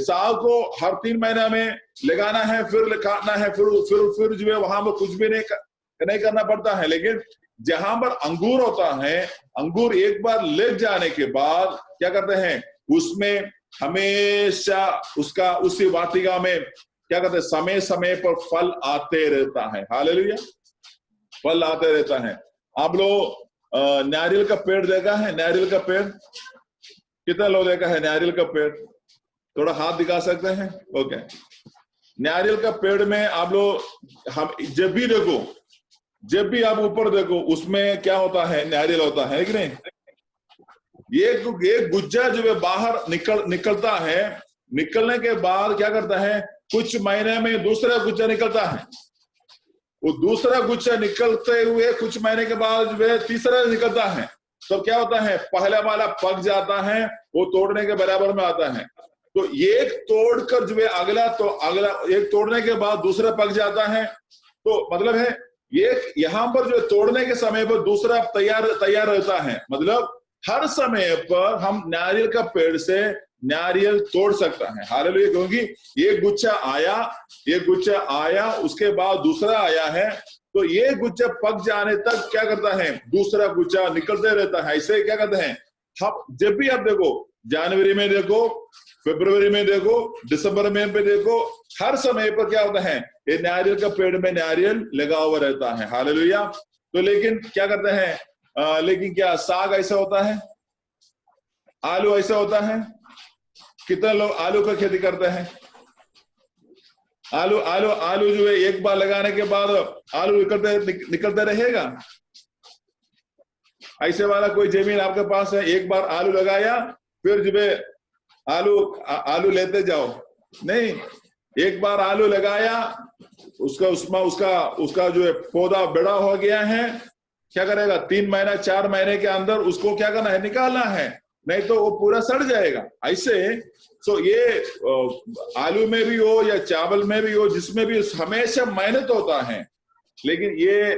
Speaker 2: साग को हर 3 महीना में लगाना है, फिर काटना है, फिर जो है वहां पर कुछ भी नहीं करना पड़ता है। लेकिन जहां पर अंगूर होता है, अंगूर एक बार लग जाने के बाद क्या करते हैं, उसमें हमेशा उसी वाटिका में क्या कहते हैं, समय पर फल आते रहता है। हालेलुया। फल आते रहता है। आप लोग नारियल का पेड़ देखा है? नारियल का पेड़ कितना लोग देखा है? नारियल का पेड़ थोड़ा हाथ दिखा सकते हैं? ओके। नारियल का पेड़ में आप लोग हम जब भी आप ऊपर देखो, उसमें क्या होता है? नारियल होता है कि नहीं? ये गुज्जा जो है बाहर निकलता है। निकलने के बाद क्या करता है, कुछ महीने में दूसरा गुज्जा निकलता है। वो दूसरा गुच्छा निकलते हुए कुछ महीने के बाद जो है तीसरा निकलता है। तो क्या होता है, पहला वाला पक जाता है, वो तोड़ने के बराबर में आता है। तो एक तोड़कर जो है अगला एक तोड़ने के बाद दूसरा पक जाता है। तो मतलब है ये यहाँ पर जो तोड़ने के समय पर दूसरा तैयार रहता है। मतलब हर समय पर हम नारियल का पेड़ से नारियल तोड़ सकता है। हालेलुया। क्योंकि ये गुच्छा आया, उसके बाद दूसरा आया है, तो ये गुच्छा पक जाने तक क्या करता है, दूसरा गुच्छा निकलते रहता है। ऐसे क्या करते हैं हम, जब भी आप देखो, जनवरी में देखो, फरवरी में देखो, दिसंबर में भी देखो, हर समय पर क्या होता है, ये नारियल का पेड़ में नारियल लगा हुआ रहता है। हालेलुया। तो लेकिन क्या करते हैं, लेकिन क्या साग ऐसा होता है, आलू ऐसा होता है? कितने लोग आलू का खेती करते हैं? आलू जो है एक बार लगाने के बाद आलू निकलते रहेगा? ऐसे वाला कोई जमीन आपके पास है, एक बार आलू लगाया, फिर जो है आलू लेते जाओ? नहीं, एक बार आलू लगाया, उसका जो है पौधा बड़ा हो गया है, क्या करेगा, 3 महीना 4 महीने के अंदर उसको क्या करना है, निकालना है, नहीं तो वो पूरा सड़ जाएगा। ऐसे ये आलू में भी हो या चावल में भी हो, जिसमें भी हमेशा मेहनत होता है। लेकिन ये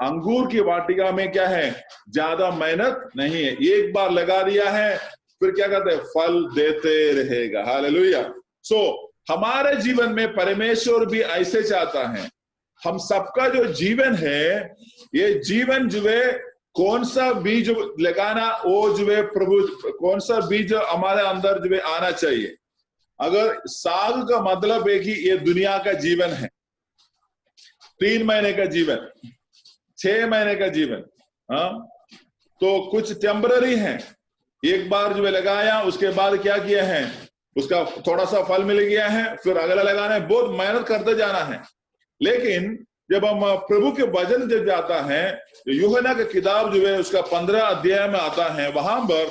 Speaker 2: अंगूर की वाटिका में क्या है, ज्यादा मेहनत नहीं है। एक बार लगा दिया है, फिर क्या कहते हैं, फल देते रहेगा। हालेलुया। हमारे जीवन में परमेश्वर भी ऐसे चाहता है। हम सबका जो जीवन है, ये जीवन जो है, कौन सा बीज लगाना, वो जो है प्रभु, कौन सा बीज हमारे अंदर जो है आना चाहिए। अगर साग का मतलब है कि ये दुनिया का जीवन है, 3 महीने का जीवन, 6 महीने का जीवन, हाँ, तो कुछ टेम्पररी है। एक बार जो है लगाया, उसके बाद क्या किया है, उसका थोड़ा सा फल मिल गया है, फिर अगला लगाना है, बहुत मेहनत करते जाना है। लेकिन जब हम प्रभु के वचन जब जाता है, यूहन्ना की किताब जो है उसका 15 अध्याय में आता है, वहां पर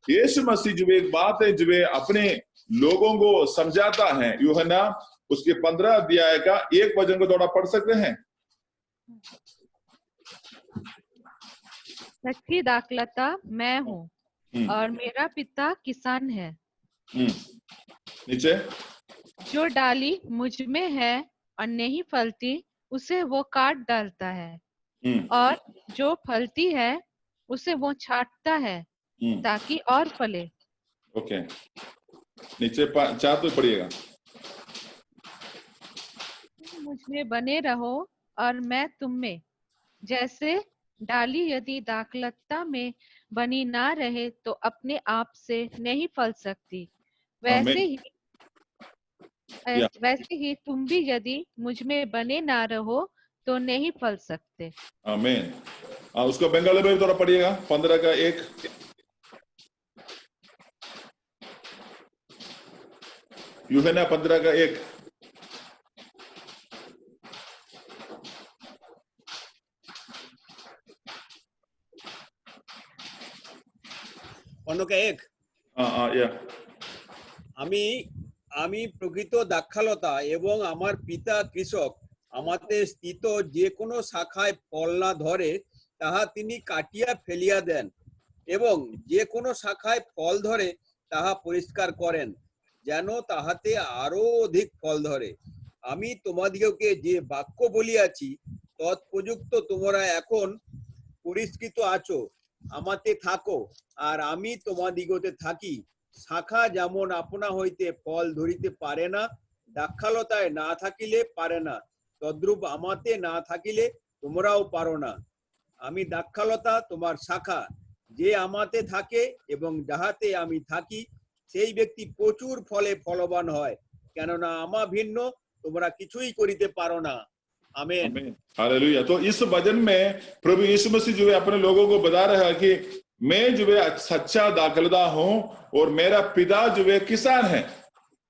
Speaker 2: यीशु मसीह जो एक बात है जो है अपने लोगों को समझाता है। यूहन्ना उसके 15 अध्याय का एक वचन को थोड़ा पढ़ सकते हैं?
Speaker 5: सच्ची दाखलता मैं हूँ और मेरा पिता किसान है।
Speaker 2: नीचे,
Speaker 5: जो डाली मुझ में है और नहीं फलती, उसे वो काट डालता है, और जो फलती है उसे वो छांटता है ताकि और फले।
Speaker 2: ओके, नीचे 4 तो पढ़िएगा।
Speaker 5: तुम मुझ में बने रहो और मैं तुम में। जैसे डाली यदि दाखलता में बनी ना रहे तो अपने आप से नहीं फल सकती, वैसे ही तुम भी यदि मुझ में बने ना रहो तो नहीं फल सकते।
Speaker 2: आमीन। उसको बंगाली में थोड़ा पढ़िएगा, 15 का 1। यूहन्ना 15 का 1।
Speaker 1: অন্যকে 1। আমি প্রকৃত দ্রাক্ষালতা এবং আমার পিতা কৃষক। আমাতে স্থিত যে কোনো শাখায় ফল না ধরে তাহা তিনি কাটিয়া ফেলিয়া দেন, এবং যে কোনো শাখায় ফল ধরে তাহা পরিষ্কার করেন, যেন তাহাতে আরো অধিক ফল ধরে। আমি তোমাদিগকে যে বাক্য বলিয়াছি তৎপ্রযুক্ত তোমরা এখন পরিষ্কৃত আছো, আমাতে থাকো আর আমি তোমাদিগতে থাকি। শাখা যেমন আপনা হইতে ফল ধরিতে পারে না, দ্রাক্ষালতায় না থাকিলে পারে না, তদ্রূপ আমাতে না থাকিলে তোমরাও পারো না। আমি দ্রাক্ষালতা, তোমার শাখা। যে আমাতে থাকে এবং যাহাতে আমি থাকি, সেই ব্যক্তি প্রচুর ফলে ফলবান হয়, কেননা আমা ভিন্ন তোমরা কিছুই করিতে পারো না। आमीन।
Speaker 2: हालेलुया। तो इस वचन में प्रभु यीशु मसीह जो है अपने लोगों को बता रहा है कि मैं जो है सच्चा दाखलता हूं और मेरा पिता जो है किसान है।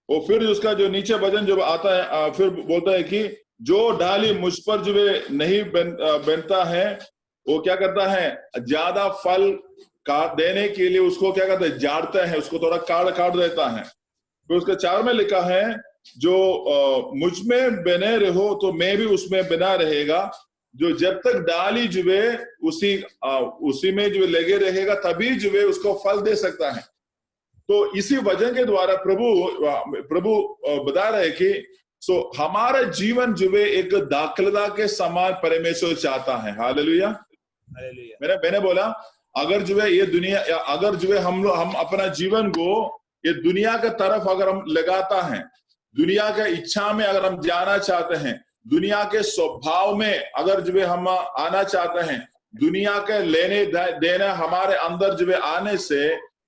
Speaker 2: और फिर उसका जो नीचे वचन जो आता है, फिर बोलता है कि जो डाली मुझ पर जो है नहीं बनता है, वो क्या करता है, ज्यादा फल देने के लिए उसको क्या करता है, जाड़ता है, उसको थोड़ा काट देता है। फिर उसके 4 में लिखा है, जो मुझ में बने रहो तो मैं भी उसमें बना रहेगा। जो जब तक डाली जो है उसी में जो लगे रहेगा, तभी जो है उसको फल दे सकता है। तो इसी वजह के द्वारा प्रभु बता रहे कि हमारा जीवन जो है एक दाखलता के समान परमेश्वर चाहता है। हालेलुया। मैंने बोला अगर जो है ये दुनिया, अगर जो है हम अपना जीवन को ये दुनिया के तरफ अगर हम लगाता है, दुनिया के इच्छा में अगर हम जाना चाहते हैं, दुनिया के स्वभाव में अगर जो है हम आना चाहते हैं, दुनिया के लेने देने हमारे अंदर जो है आने से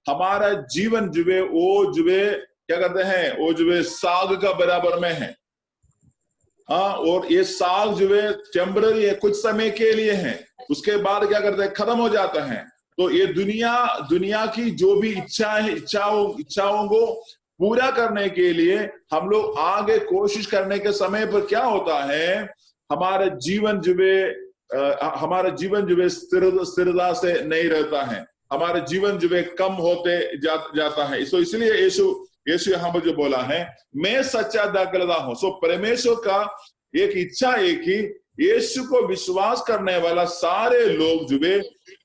Speaker 2: हमारा जीवन जो है वो जो है क्या कहते हैं, वो जो है साग का बराबर में है। हाँ, और ये साग जो है टेम्पररी है, कुछ समय के लिए है, उसके बाद क्या करते हैं, खत्म हो जाता है। तो ये दुनिया की जो भी इच्छाओं को पूरा करने के लिए हम लोग आगे कोशिश करने के समय पर क्या होता है, हमारा जीवन जो है स्थिरता से नहीं रहता है, हमारा जीवन जो है कम होते जाता है। तो इसलिए यीशु यहाँ पर जो बोला है, मैं सच्चा दाखलता हूं। सो परमेश्वर का एक इच्छा है कि यीशु को विश्वास करने वाला सारे लोग जो है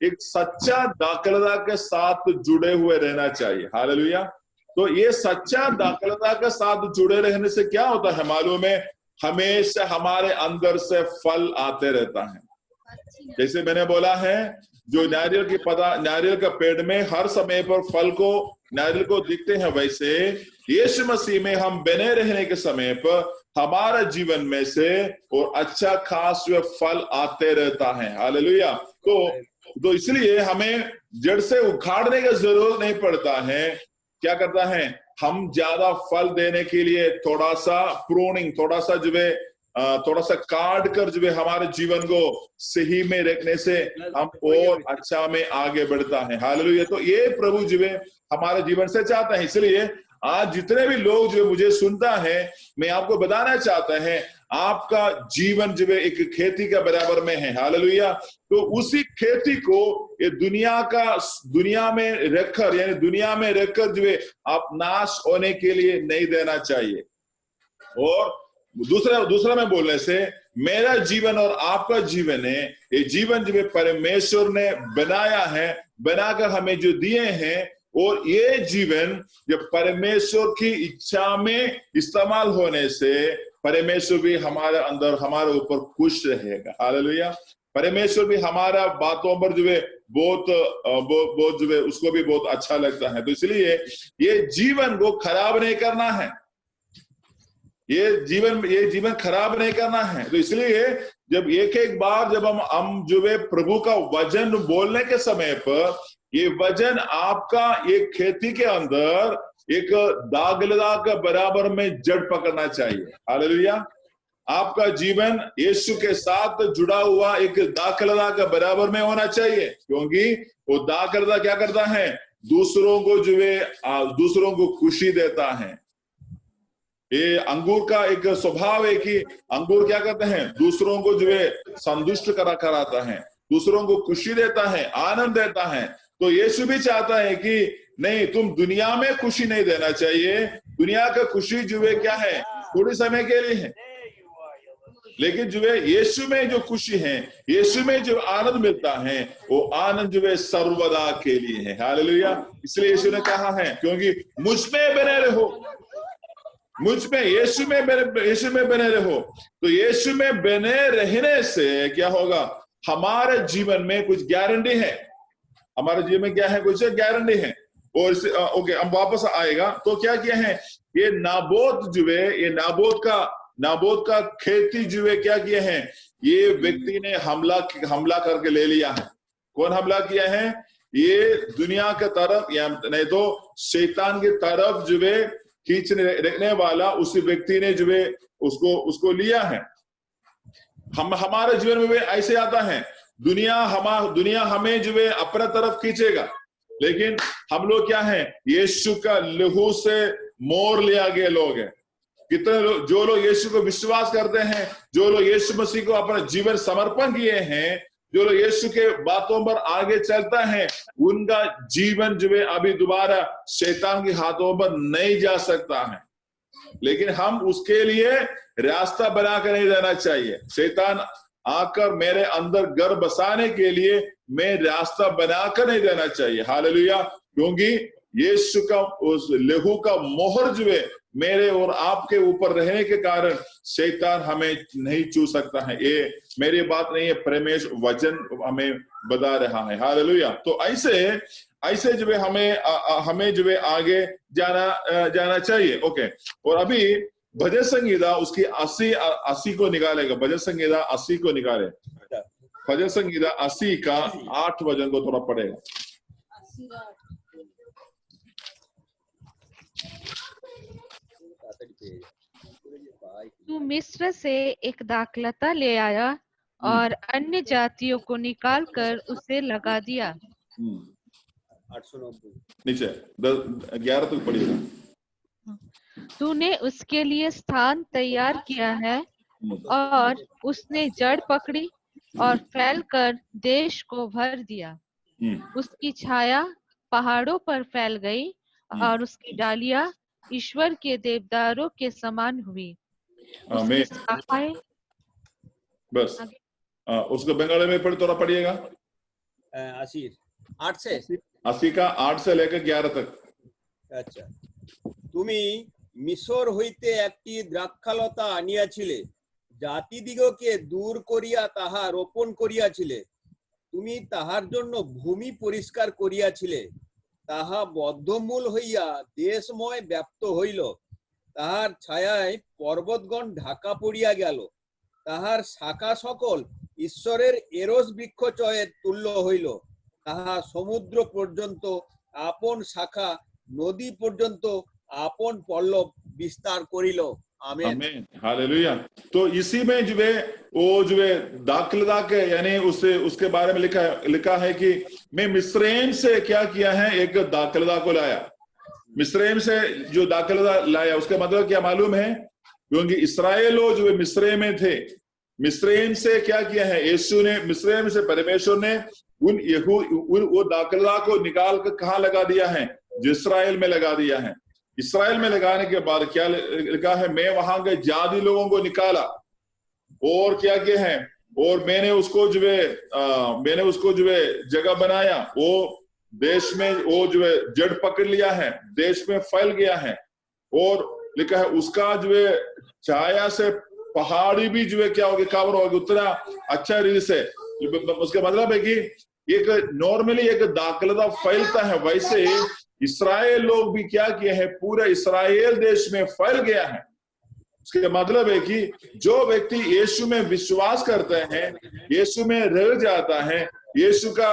Speaker 2: एक सच्चा दाखलता के साथ जुड़े हुए रहना चाहिए। हालेलुया। तो ये सच्चा दाखलता के साथ जुड़े रहने से क्या होता है मालूम है, हमेशा हमारे अंदर से फल आते रहता है। जैसे मैंने बोला है, जो नारियल का पेड़ में हर समय पर फल को नारियल को दिखते हैं, वैसे यीशु मसीह में हम बने रहने के समय पर हमारा जीवन में से और अच्छा खास फल आते रहता है। हालेलुया। तो इसलिए हमें जड़ से उखाड़ने की जरूरत नहीं पड़ता है। क्या करता है, हम ज्यादा फल देने के लिए थोड़ा सा प्रूनिंग, थोड़ा सा काट कर जो है हमारे जीवन को सही में रखने से हम और अच्छा में आगे बढ़ता है। हालेलुया। तो ये प्रभु जो है हमारे जीवन से चाहता है। इसलिए आज जितने भी लोग जो मुझे सुनता है, मैं आपको बताना चाहता है, आपका जीवन जो है एक खेती के बराबर में है। हालेलुया। तो उसी खेती को ये दुनिया में रखकर, यानी दुनिया में रखकर जो है आप नाश होने के लिए नहीं देना चाहिए। और दूसरा में बोलने से, मेरा जीवन और आपका जीवन है, ये जीवन जो परमेश्वर ने बनाया है, बनाकर हमें जो दिए हैं, और ये जीवन जब परमेश्वर की इच्छा में इस्तेमाल होने से परमेश्वर भी हमारे अंदर, हमारे ऊपर खुश रहेगा। हालेलुया। परमेश्वर भी हमारा बातों पर जो है बहुत जो है उसको भी बहुत अच्छा लगता है। तो इसलिए ये जीवन को खराब नहीं करना है, ये जीवन खराब नहीं करना है। तो इसलिए जब एक बार जब हम जो है प्रभु का वचन बोलने के समय पर, ये वचन आपका एक खेती के अंदर एक दाखलता के बराबर में जड़ पकड़ना चाहिए। हालेलुया। आपका जीवन यीशु के साथ जुड़ा हुआ एक दाखलता के बराबर में होना चाहिए, क्योंकि वो दाखलता क्या करता है, दूसरों को जो है दूसरों को खुशी देता है। ये अंगूर का एक स्वभाव है कि अंगूर क्या करते हैं, दूसरों को जो है संतुष्ट कराता है, दूसरों को खुशी देता है, आनंद देता है। तो यीशु भी चाहता है कि नहीं, तुम दुनिया में खुशी नहीं देना चाहिए। दुनिया का खुशी जो है क्या है, थोड़ी समय के लिए है, लेकिन जो है यीशु में जो खुशी है, यीशु में जो आनंद मिलता है, वो आनंद जो है सर्वदा के लिए है। हालेलुया। इसलिए यीशु ने कहा है, क्योंकि मुझ में बने रहो, मुझ में यीशु में बने रहो। तो यीशु में बने रहने से क्या होगा, हमारे जीवन में कुछ गारंटी है, हमारे जीवन में क्या है, कुछ गारंटी है। और ओके, हम वापस आएगा। तो क्या किया है, ये नाबोत जो है, ये नाबोत का खेती जो है क्या किया है, ये व्यक्ति ने हमला करके ले लिया है। कौन हमला किया है, ये दुनिया के तरफ या नहीं तो शैतान की तरफ जो है खींचने रखने वाला उसी व्यक्ति ने जो है उसको लिया है। हमारे जीवन में भी ऐसे आता है, दुनिया हमें जो है अपने तरफ खींचेगा, लेकिन हम लोग क्या है, यीशु का लहू से मोर लिया गए लोग हैं। कितने लोग, जो लोग यीशु को विश्वास करते हैं, जो लोग यीशु मसीह को अपना जीवन समर्पण किए हैं, जो लोग यीशु के बातों पर आगे चलता है, उनका जीवन जो है अभी दोबारा शैतान के हाथों पर नहीं जा सकता है। लेकिन हम उसके लिए रास्ता बनाकर नहीं देना चाहिए। शैतान आकर मेरे अंदर घर बसाने के लिए मैं रास्ता बनाकर नहीं देना चाहिए। हालेलुया। क्योंकि यीशु का उस लहू का मोहर जो है मेरे और आपके ऊपर रहने के कारण शैतान हमें नहीं छू सकता है। ये मेरी बात नहीं है, परमेश्वर वचन हमें बता रहा है। हालेलुया। तो ऐसे जो है हमें जो है आगे जाना चाहिए। ओके, और अभी भजन संगीता उसकी 80 को निकालेगा। भजन संगीता 80 को निकाले। भजन संगीता 80 का 8 वचन को थोड़ा पढ़ेगा।
Speaker 5: तू मिस्र से एक दाखलता ले आया और अन्य जातियों को निकाल कर उसे लगा दिया।
Speaker 1: 890
Speaker 2: नीचे 11 तक पढ़िएगा।
Speaker 5: तूने उसके लिए स्थान तैयार किया है और उसने जड़ पकड़ी और फैलकर देश को भर दिया। उसकी छाया पहाड़ों पर फैल गई और उसकी डालियां ईश्वर के देवदारों के समान हुई। उसकी शाखाएं
Speaker 2: बस उसको बंगाली में पढ़ थोड़ा पढ़िएगा।
Speaker 1: 80
Speaker 2: का 8 से लेकर 11 तक।
Speaker 1: আচ্ছা, তুমি মিশর হইতে একটি দ্রাক্ষালতা আনিয়াছিলে, জাতিদিগকে দূর করিয়া তাহা রোপণ করিয়াছিলে। তুমি তাহার জন্য ভূমি পরিষ্কার করিয়াছিলে, তাহা বদ্ধমূল হইয়া দেশময় ব্যাপ্ত হইল। তাহার ছায়ায় পর্বতগণ ঢাকা পড়িয়া গেল। তাহার শাখা সকল ঈশ্বরের এরস বৃক্ষচয়ের তুল্য হইল। তাহা সমুদ্র পর্যন্ত আপন শাখা, নদী পর্যন্ত আপন পল্লব বিস্তার করিল। आमीन।
Speaker 2: हालेलुया। तो इसी में जो है वो जो है दाखलता के यानी उसके बारे में लिखा है कि मैं मिस्रैम से क्या किया है, एक दाखलता को लाया। मिस्रैम से जो दाखलता लाया उसका मतलब क्या मालूम है? क्योंकि इस्राएल जो है मिस्रैम में थे, मिस्रैम से क्या किया है यीशु ने, मिस्रैम से परमेश्वर ने वो दाखलता को निकाल कर कहाँ लगा दिया है? जो इस्राएल में लगा दिया है। इस्राएल में लगाने के बाद क्या लिखा है? मैं वहां के जाति लोगों को निकाला और क्या किया है, और मैंने उसको जो है जगह बनाया। वो देश में वो जो है जड़ पकड़ लिया है, देश में फैल गया है। और लिखा है उसका जो है छाया से पहाड़ी भी जो है क्या होगी, कवर होगी उतना अच्छा रीति से। उसका मतलब है कि एक नॉर्मली एक दाखलता फैलता है, वैसे इस्राएल लोग भी क्या किए हैं, पूरा इस्राएल देश में फैल गया है। उसका मतलब है कि जो व्यक्ति यीशु में विश्वास करते हैं, यीशु में रह जाता है, यीशु का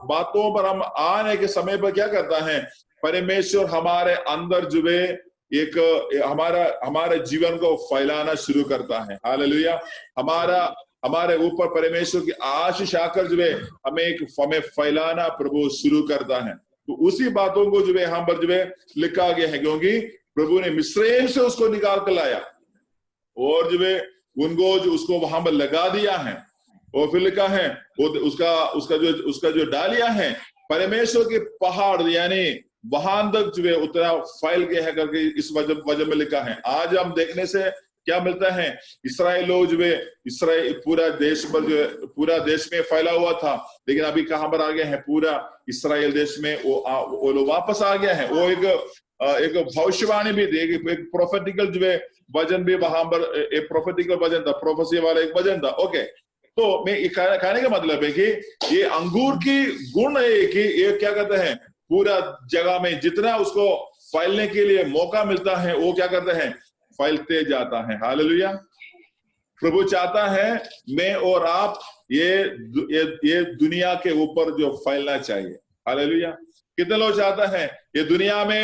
Speaker 2: बातों पर हम आने के समय पर क्या करता है, परमेश्वर हमारे अंदर जो है एक हमारे जीवन को फैलाना शुरू करता है। हालेलुया। हमारे ऊपर परमेश्वर की आशीष आकर जो है हमें फैलाना प्रभु शुरू करता है। तो उसी बातों को जो है यहाँ पर जो है लिखा गया है, क्योंकि प्रभु ने मिस्रैम से उसको निकाल कर लाया और जो है उसको वहां पर लगा दिया है। और फिर लिखा है वो उसका जो डालिया है परमेश्वर के पहाड़ यानी वहां तक जो है उतना फैल गया है करके इस वजह में लिखा है। आज हम देखने से क्या मिलता है, इस्राएल लोग जो है इस्राएल पूरा देश पर जो है पूरा देश में फैला हुआ था, लेकिन अभी कहां पर आ गया है, पूरा इस्राएल देश में वो लोग वापस आ गया है। वो एक भविष्यवाणी भी थी, एक प्रोफेटिकल जो है वचन भी वहां पर एक प्रोफेटिकल वचन था, प्रोफेसी वाला एक वचन था। ओके, तो मैं कहने का मतलब है कि ये अंगूर की गुण है कि ये क्या कहते हैं, पूरा जगह में जितना उसको फैलने के लिए मौका मिलता है वो क्या करते हैं, फैलते जाता है। हालेलुया। प्रभु चाहता है मैं और आप ये दुनिया के ऊपर जो फैलना चाहिए। हालेलुया। कितने लोग चाहता है ये दुनिया में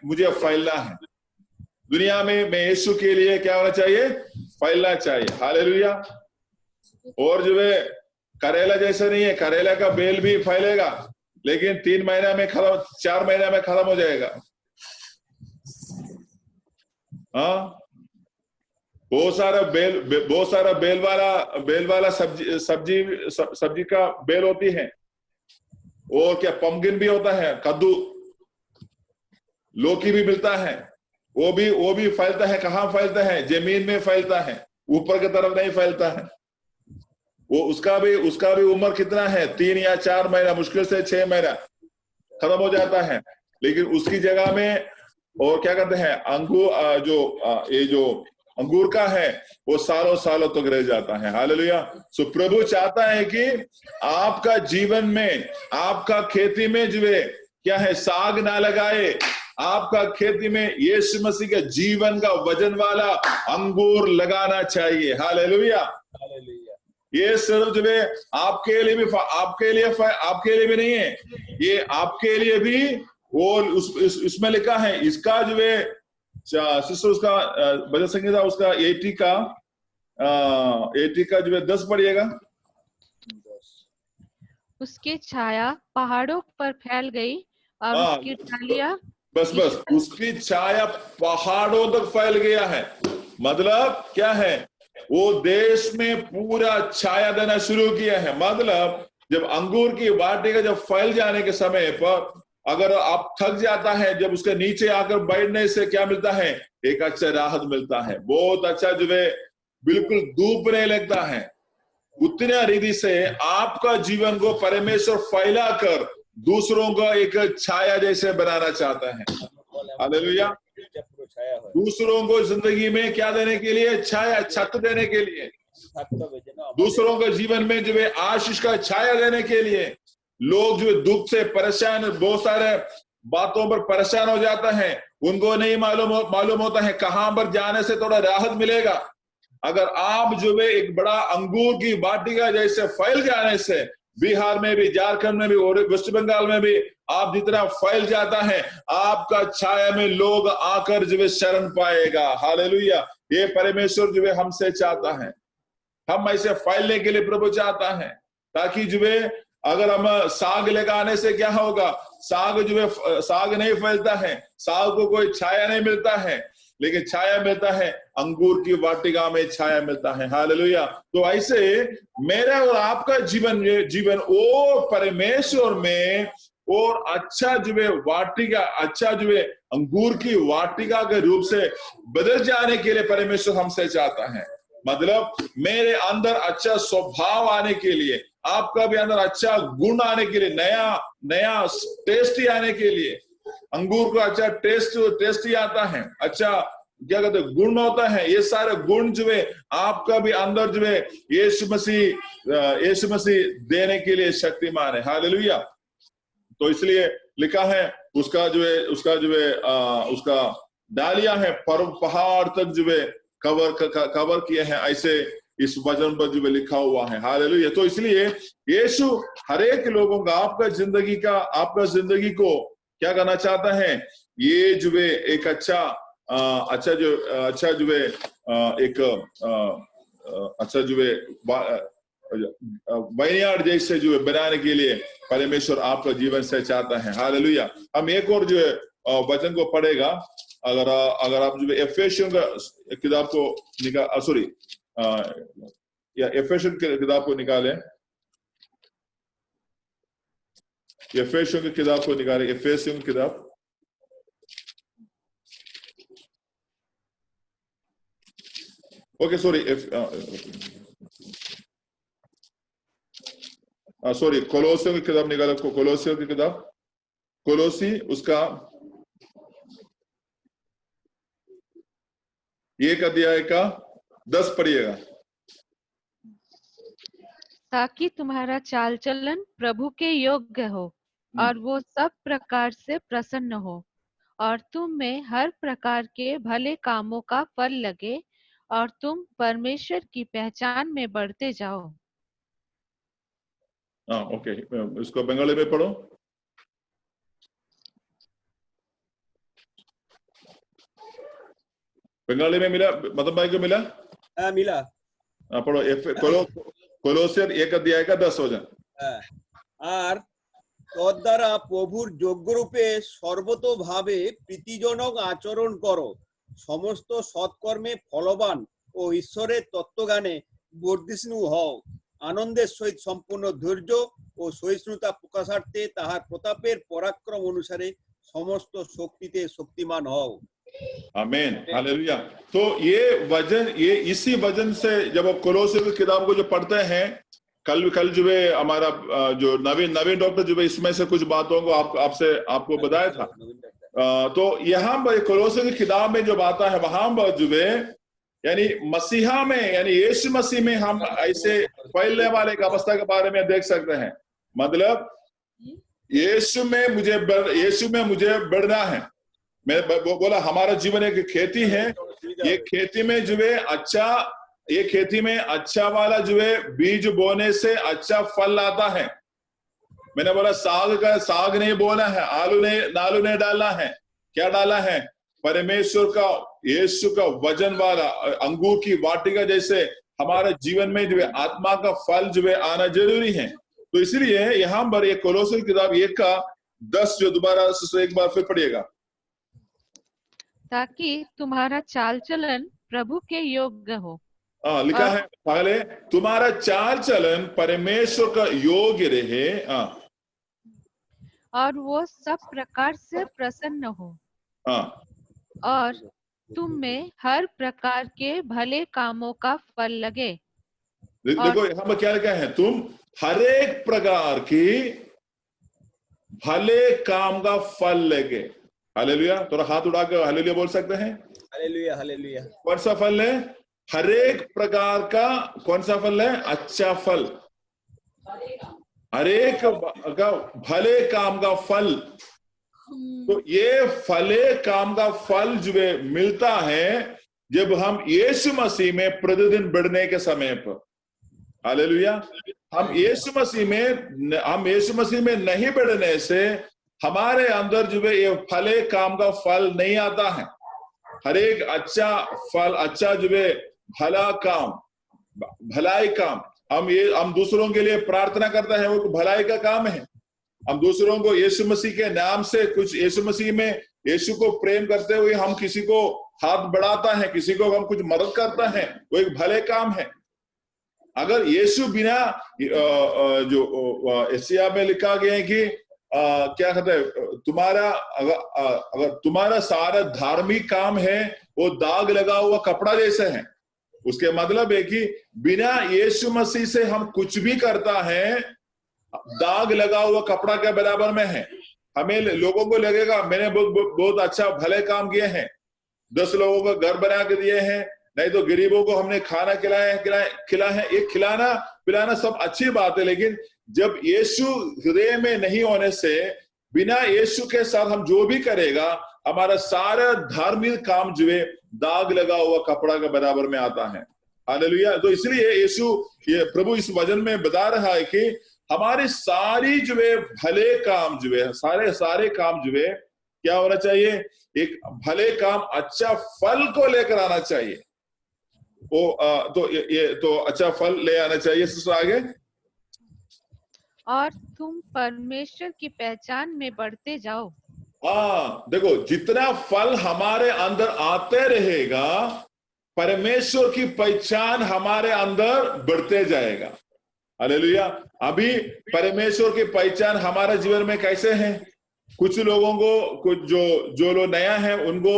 Speaker 2: मुझे फैलना है, दुनिया में मैं यीशु के लिए क्या होना चाहिए, फैलना चाहिए। हालेलुया। और जो है करेला जैसे नहीं है, करेला का बेल भी फैलेगा लेकिन 3 महीना में खत्म, 4 महीना में खत्म हो जाएगा। हाँ, बहुत सारा बेल वाला सब्जी का बेल होती है। और क्या पम्पकिन भी होता है, कद्दू, लौकी भी मिलता है, वो भी फैलता है। कहाँ फैलता है, जमीन में फैलता है, ऊपर की तरफ नहीं फैलता है। वो उसका भी उम्र कितना है, 3 या 4 महीना, मुश्किल से 6 महीना खत्म हो जाता है। लेकिन उसकी जगह में और क्या कहते हैं अंगूर ये जो अंगूर का है वो सालों सालों तक रह जाता है। हालेलुया। सो प्रभु चाहता है कि आपका जीवन में, आपका खेती में जो है क्या है, साग ना लगाए, आपका खेती में यीशु मसीह के जीवन का वजन वाला अंगूर लगाना चाहिए। हालेलुया। ये सिर्फ जो है आपके लिए भी नहीं है, ये आपके लिए भी। और उसमें लिखा है, इसका जो है सिस्टर उसका भजन संगीता उसका 80 का जो है 10 पढ़िएगा।
Speaker 5: उसकी छाया पहाड़ों पर फैल गई और उसकी डालियां,
Speaker 2: बस उसकी छाया पहाड़ों तक फैल गया है। मतलब क्या है, वो देश में पूरा छाया देना शुरू किया है। मतलब जब अंगूर की वाटिका जब फैल जाने के समय पर अगर आप थक जाता है, जब उसके नीचे आकर बैठने से क्या मिलता है, एक अच्छा राहत मिलता है, बहुत अच्छा जो है बिल्कुल धूप नहीं लगता है। उतने रीति से आपका जीवन को परमेश्वर फैलाकर दूसरों का एक छाया जैसे बनाना चाहता है। हालेलुया। दूसरों को जिंदगी में क्या देने के लिए, छाया, छत देने के लिए, दूसरों के जीवन में जो है आशीष का छाया देने के लिए। लोग जो दुख से परेशान, बहुत सारे बातों पर परेशान हो जाता है, उनको नहीं मालूम होता है कहां पर जाने से थोड़ा राहत मिलेगा। अगर आप जो है एक बड़ा अंगूर की वाटिका जैसे फैल जाने से, बिहार में भी, झारखंड में भी और वेस्ट बंगाल में भी आप जितना फैल जाता है, आपका छाया में लोग आकर जो है शरण पाएगा। हालेलुया। ये परमेश्वर जो है हमसे चाहता है, हम ऐसे फैलने के लिए प्रभु चाहता है, ताकि जो है अगर हम साग लगाने से क्या होगा, साग जो है साग नहीं फैलता है, साग को कोई छाया नहीं मिलता है, लेकिन छाया मिलता है अंगूर की वाटिका में छाया मिलता है। हालेलुया। तो ऐसे मेरा और आपका जीवन और परमेश्वर में और अच्छा जो है वाटिका, अच्छा जो है अंगूर की वाटिका के रूप से बदल जाने के लिए परमेश्वर हमसे चाहता है। मतलब मेरे अंदर अच्छा स्वभाव आने के लिए, आपका भी अंदर अच्छा गुण आने के लिए, नया टेस्ट आने के लिए। अंगूर को अच्छा टेस्ट आता है, अच्छा क्या कहते हैं गुण होता है। ये सारे गुण जो है आपका भी अंदर जो है यीशु मसीह देने के लिए शक्तिमान है। हालेलुया। तो इसलिए लिखा है उसका उसका डालियां है पहाड़ तक जो है कवर किए हैं, ऐसे इस वचन पर जो लिखा हुआ है। हालेलुया। तो इसलिए यीशु हर एक लोगों का, आपका जिंदगी को क्या करना चाहता है, ये जो है एक अच्छा जो है एक अच्छा जो है वाइनयार्ड जैसे जो है बनाने के लिए परमेश्वर आपका जीवन से चाहता है। हालेलुया। हम एक और जो है वचन को पढ़ेगा। अगर आप जो है एफेसियों का किताब को एफेसियों की किताब को निकालें, एफेसियों की किताब को निकालें, एफेसियों की किताब, ओके सॉरी कोलोसियों की किताब निकालें, कोलोसियों की किताब, कोलोसी उसका 1 अध्याय का 10 पढ़िएगा।
Speaker 5: ताकि तुम्हारा चाल चलन प्रभु के योग्य हो और वो सब प्रकार से प्रसन्न हो, और तुम में हर प्रकार के भले कामों का फल लगे, और तुम परमेश्वर की पहचान में बढ़ते जाओ।
Speaker 2: ओके, इसको बंगाली में पढ़ो। बंगाली में मिला, मतलब भाई को मिला?
Speaker 1: मिला।
Speaker 2: पढ़ो कोलोसियर 1 अध्याय का 10 वचन।
Speaker 1: আর তদ্বারা প্রভুর যোগ্য রূপে সর্বতোভাবে প্রীতিজনক আচরণ করো, সমস্ত সৎকর্মে ফলবান ও ঈশ্বরের তত্ত্বজ্ঞানে বর্ধিষ্ণু হও, আনন্দের সহিত সম্পূর্ণ ধৈর্য ও সহিষ্ণুতা প্রকাশার্থে তাহার প্রতাপের পরাক্রম অনুসারে সমস্ত শক্তিতে শক্তিমান হও।
Speaker 2: आमीन। हालेलुया। तो ये इसी वजन से जब आप कोलोसियों की किताब को जो पढ़ते हैं, कल जो है हमारा जो नवीन डॉक्टर जो है इसमें से कुछ बातों को आपको बताया था। तो यहाँ पर कोलोसे की किताब में जो बात है वहां पर जो है यानी मसीहा में यानी यीशु मसीह में हम ऐसे फैलने वाले एक अवस्था के बारे में देख सकते हैं। मतलब यीशु में मुझे बढ़ना है। मैं बोला हमारा जीवन एक खेती है, ये खेती में जो है ये खेती में अच्छा वाला जो है बीज बोने से अच्छा फल आता है। मैंने बोला साग नहीं बोना है, नालू नहीं डालना है। क्या डाला है? परमेश्वर का यीशु का वजन वाला अंगूर की वाटिका जैसे हमारे जीवन में जो है आत्मा का फल जो है आना जरूरी है। तो इसलिए यहाँ पर ये कोलोसे की किताब 1:10 जो दोबारा से एक बार फिर पढ़िएगा।
Speaker 5: ताकि तुम्हारा चाल चलन प्रभु के योग्य हो।
Speaker 2: लिखा है पहले तुम्हारा चाल चलन परमेश्वर का योग्य रहे।
Speaker 5: और वो सब प्रकार से प्रसन्न हो। और तुम में हर प्रकार के भले कामों का फल लगे।
Speaker 2: देखो यहाँ पर क्या लिखा है? तुम हर एक प्रकार की भले काम का फल लगे। हालेलुया। थोड़ा हाथ उड़ाकर हालेलुया बोल सकते हैं?
Speaker 1: Hallelujah hallelujah.
Speaker 2: कौन सा फल है? हर एक प्रकार का कौन सा फल है? अच्छा फल। हर एक का भले काम का फल। तो ये भले काम का फल जो है मिलता है जब हम यीशु मसीह में प्रतिदिन बढ़ने के समय पर। हालेलुया। हम यीशु मसीह में नहीं बढ़ने से हमारे अंदर जो है ये भले काम का फल नहीं आता है। हर एक अच्छा फल, अच्छा जो है भला काम, भलाई काम, हम दूसरों के लिए प्रार्थना करते हैं, वो भलाई का काम है। हम दूसरों को यीशु मसीह के नाम से कुछ यीशु मसीह में यीशु को प्रेम करते हुए हम किसी को हाथ बढ़ाता है, किसी को हम कुछ मदद करता है, वो एक भले काम है। अगर यीशु बिना जो एशिया में लिखा गया है कि क्या कहते हैं, अगर तुम्हारा सारा धार्मिक काम है वो दाग लगा हुआ कपड़ा जैसे है। उसके मतलब है कि बिना यीशु मसीह से हम कुछ भी करता है दाग लगा हुआ कपड़ा के बराबर में है। हमें लोगों को लगेगा मैंने बहुत अच्छा भले काम किए हैं, 10 लोगों को घर बना के दिए हैं, नहीं तो गरीबों को हमने खाना खिलाया है। ये खिलाना पिलाना सब अच्छी बात है, लेकिन जब यीशु हृदय में नहीं होने से, बिना यीशु के साथ हम जो भी करेगा हमारा सारा धार्मिक काम जो है दाग लगा हुआ कपड़ा के बराबर में आता है। हालेलुया। तो इसलिए ये प्रभु इस वचन में बता रहा है कि हमारी सारी जो है भले काम जो है सारे काम जो है क्या होना चाहिए? एक भले काम अच्छा फल को लेकर आना चाहिए। तो अच्छा फल ले आना चाहिए। सिस्टर आगे।
Speaker 5: और तुम परमेश्वर की पहचान में बढ़ते जाओ।
Speaker 2: देखो जितना फल हमारे अंदर आते रहेगा परमेश्वर की पहचान हमारे अंदर बढ़ते जाएगा। हालेलुया। अभी परमेश्वर की पहचान हमारे जीवन में कैसे है? कुछ लोगों को जो लोग नया है उनको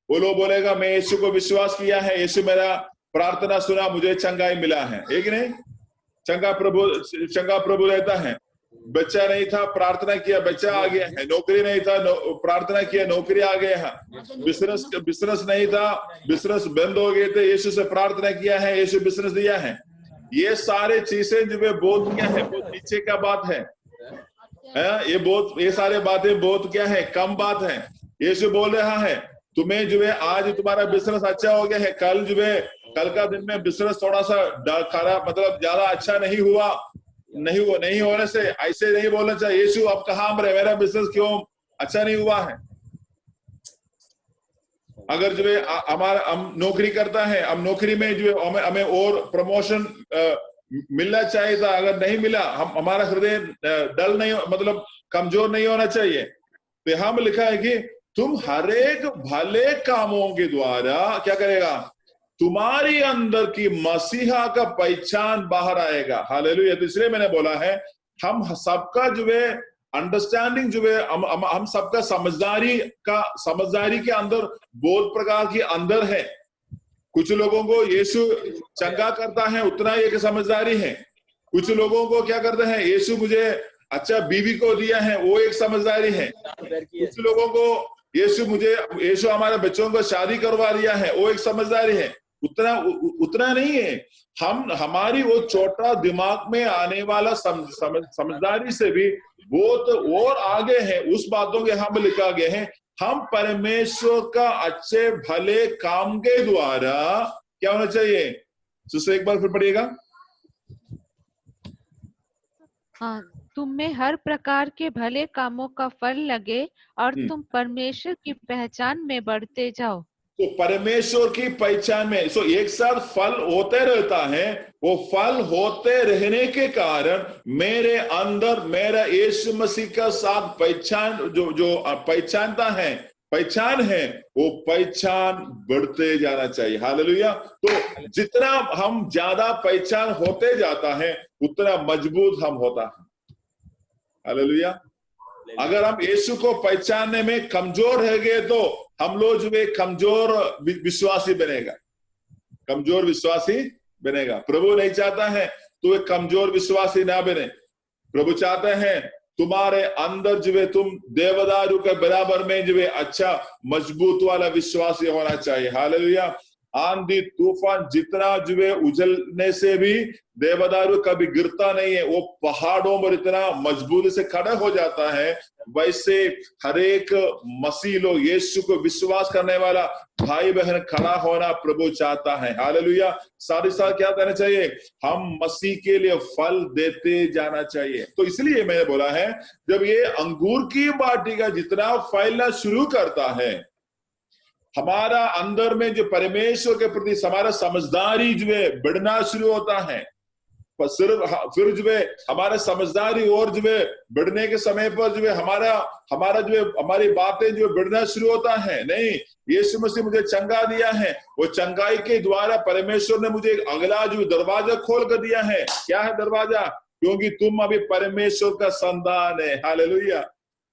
Speaker 2: वो लोग बोलेगा मैं यीशु को विश्वास किया है, यीशु मेरा प्रार्थना सुना, मुझे चंगाई मिला है। एक नहीं, चंगा प्रभु रहता है। बच्चा नहीं था, प्रार्थना किया, बच्चा आ गया है। नौकरी नहीं था, प्रार्थना किया, नौकरी आ गया है। बिजनेस नहीं था, बिजनेस बंद हो गए थे, यीशु से प्रार्थना किया है, यीशु बिजनेस दिया है। ये सारे चीजें जो है बहुत क्या है, बहुत नीचे का बात है। ये सारे बातें बहुत क्या है, कम बात है। यीशु बोल रहा है तुम्हें जो है आज तुम्हारा बिजनेस अच्छा हो गया है, कल का दिन में बिजनेस थोड़ा सा खराब, मतलब ज्यादा अच्छा नहीं होने से ऐसे नहीं बोलना चाहिए यीशु अब कहाँ पर है, मेरा बिजनेस क्यों अच्छा नहीं हुआ है। अगर जो है हम नौकरी करता है, हम नौकरी में जो है हमें और प्रमोशन मिलना चाहिए था, अगर नहीं मिला हमारा हृदय डल नहीं, मतलब कमजोर नहीं होना चाहिए। तो यहाँ में लिखा है कि तुम हर एक भले कामों के द्वारा क्या करेगा? तुम्हारी अंदर की मसीहा का पहचान बाहर आएगा। हालेलुया। तो इसलिए मैंने बोला है हम सबका जो है अंडरस्टैंडिंग जो है हम सबका समझदारी के अंदर बहुत प्रकार की अंदर है। कुछ लोगों को यीशु चंगा करता है उतना एक समझदारी है, कुछ लोगों को क्या करते हैं, यीशु मुझे अच्छा बीवी को दिया है, वो एक समझदारी है। कुछ लोगों को यीशु हमारे बच्चों को शादी करवा दिया है, वो एक समझदारी है। उतना नहीं है। हमारी वो छोटा दिमाग में आने वाला समझदारी से भी बहुत और आगे है। उस बातों के हम लिखा गए हैं, हम परमेश्वर का अच्छे भले काम के द्वारा क्या होना चाहिए। सुसे एक बार फिर पढ़िएगा।
Speaker 5: हाँ, तुम में हर प्रकार के भले कामों का फल लगे और तुम परमेश्वर की पहचान में बढ़ते जाओ।
Speaker 2: तो परमेश्वर की पहचान में एक साथ फल होते रहता है। वो फल होते रहने के कारण मेरे अंदर मेरा यीशु मसीह का साथ पहचान जो पहचान है, वो पहचान बढ़ते जाना चाहिए। हालेलुया। तो जितना हम ज्यादा पहचान होते जाता है उतना मजबूत हम होता है। हालेलुया। अगर हम यीशु को पहचानने में कमजोर रह गए तो हम लोग जो कमजोर विश्वासी बनेगा, कमजोर विश्वासी बनेगा। प्रभु नहीं चाहता है तो एक कमजोर विश्वासी ना बने। प्रभु चाहते हैं तुम्हारे अंदर जो है तुम देवदारू के बराबर में जो है अच्छा मजबूत वाला विश्वासी होना चाहिए। हालेलुया। आंधी तूफान जितना जो है उजलने से भी देवदारू कभी गिरता नहीं है, वो पहाड़ों पर इतना मजबूती से खड़ा हो जाता है। वैसे हर एक मसीह लोग यीशु को विश्वास करने वाला भाई बहन खड़ा होना प्रभु चाहता है। हालेलुया। साथ ही साथ क्या करना चाहिए, हम मसीह के लिए फल देते जाना चाहिए। तो इसलिए मैंने बोला है, जब ये अंगूर की वाटिका जितना फैलना शुरू करता है, हमारा अंदर में जो परमेश्वर के प्रति हमारा समझदारी जो है बढ़ना शुरू होता है। फिर जो है हमारा समझदारी और जो है बढ़ने के समय पर जो है हमारा जो है हमारी बातें जो बढ़ना शुरू होता है। नहीं, यीशु मसीह मुझे चंगा दिया है, वो चंगाई के द्वारा परमेश्वर ने मुझे एक अगला जो दरवाजा खोल कर दिया है। क्या है दरवाजा? क्योंकि तुम अभी परमेश्वर का संतान है। हालेलुया।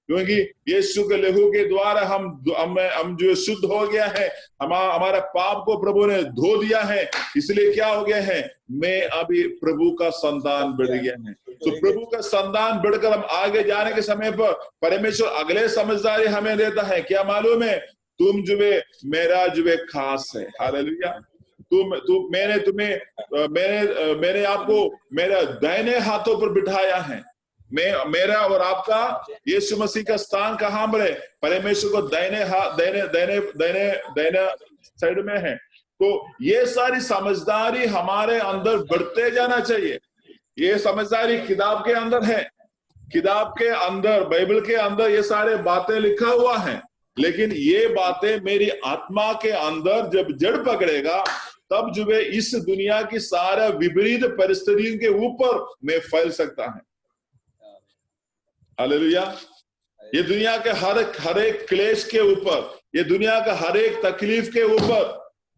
Speaker 2: क्योंकि यीशु के लहू के द्वारा हम जो शुद्ध हो गया है, हमारा पाप को प्रभु ने धो दिया है। इसलिए क्या हो गया है, मैं अभी प्रभु का संतान बढ़ गया है। तो प्रभु का संतान बढ़कर हम आगे जाने के समय पर परमेश्वर अगले समझदारी हमें देता है। क्या मालूम है? तुम जो है मेरा जो है खास है। हालेलुया। मैंने आपको मेरा दाहिने हाथों पर बिठाया है। मेरा और आपका यीशु मसीह का स्थान कहां पर है? परमेश्वर को दाहिने साइड में है। तो ये सारी समझदारी हमारे अंदर बढ़ते जाना चाहिए। ये समझदारी किताब के अंदर है, किताब के अंदर, बाइबल के अंदर ये सारे बातें लिखा हुआ है। लेकिन ये बातें मेरी आत्मा के अंदर जब जड़ पकड़ेगा, तब जो है इस दुनिया की सारा विपरीत परिस्थितियों के ऊपर मैं फैल सकता है। हालेलुया। ये दुनिया के हर एक क्लेश के ऊपर, ये दुनिया का हर एक तकलीफ के ऊपर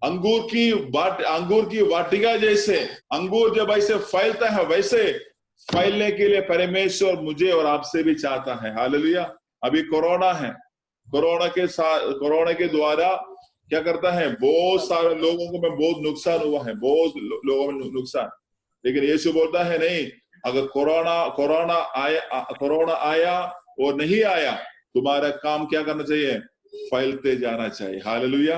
Speaker 2: अंगूर की वाटिका जैसे अंगूर जब ऐसे फैलता है, वैसे फैलने के लिए परमेश्वर मुझे और आपसे भी चाहता है। हालेलुया। अभी कोरोना है, कोरोना के द्वारा क्या करता है, बहुत सारे लोगों को में बहुत नुकसान हुआ है, बहुत लोगों में नुकसान। लेकिन यीशु बोलता है नहीं, अगर कोरोना आया और नहीं आया, तुम्हारा काम क्या करना चाहिए? फैलते जाना चाहिए। हालेलुया।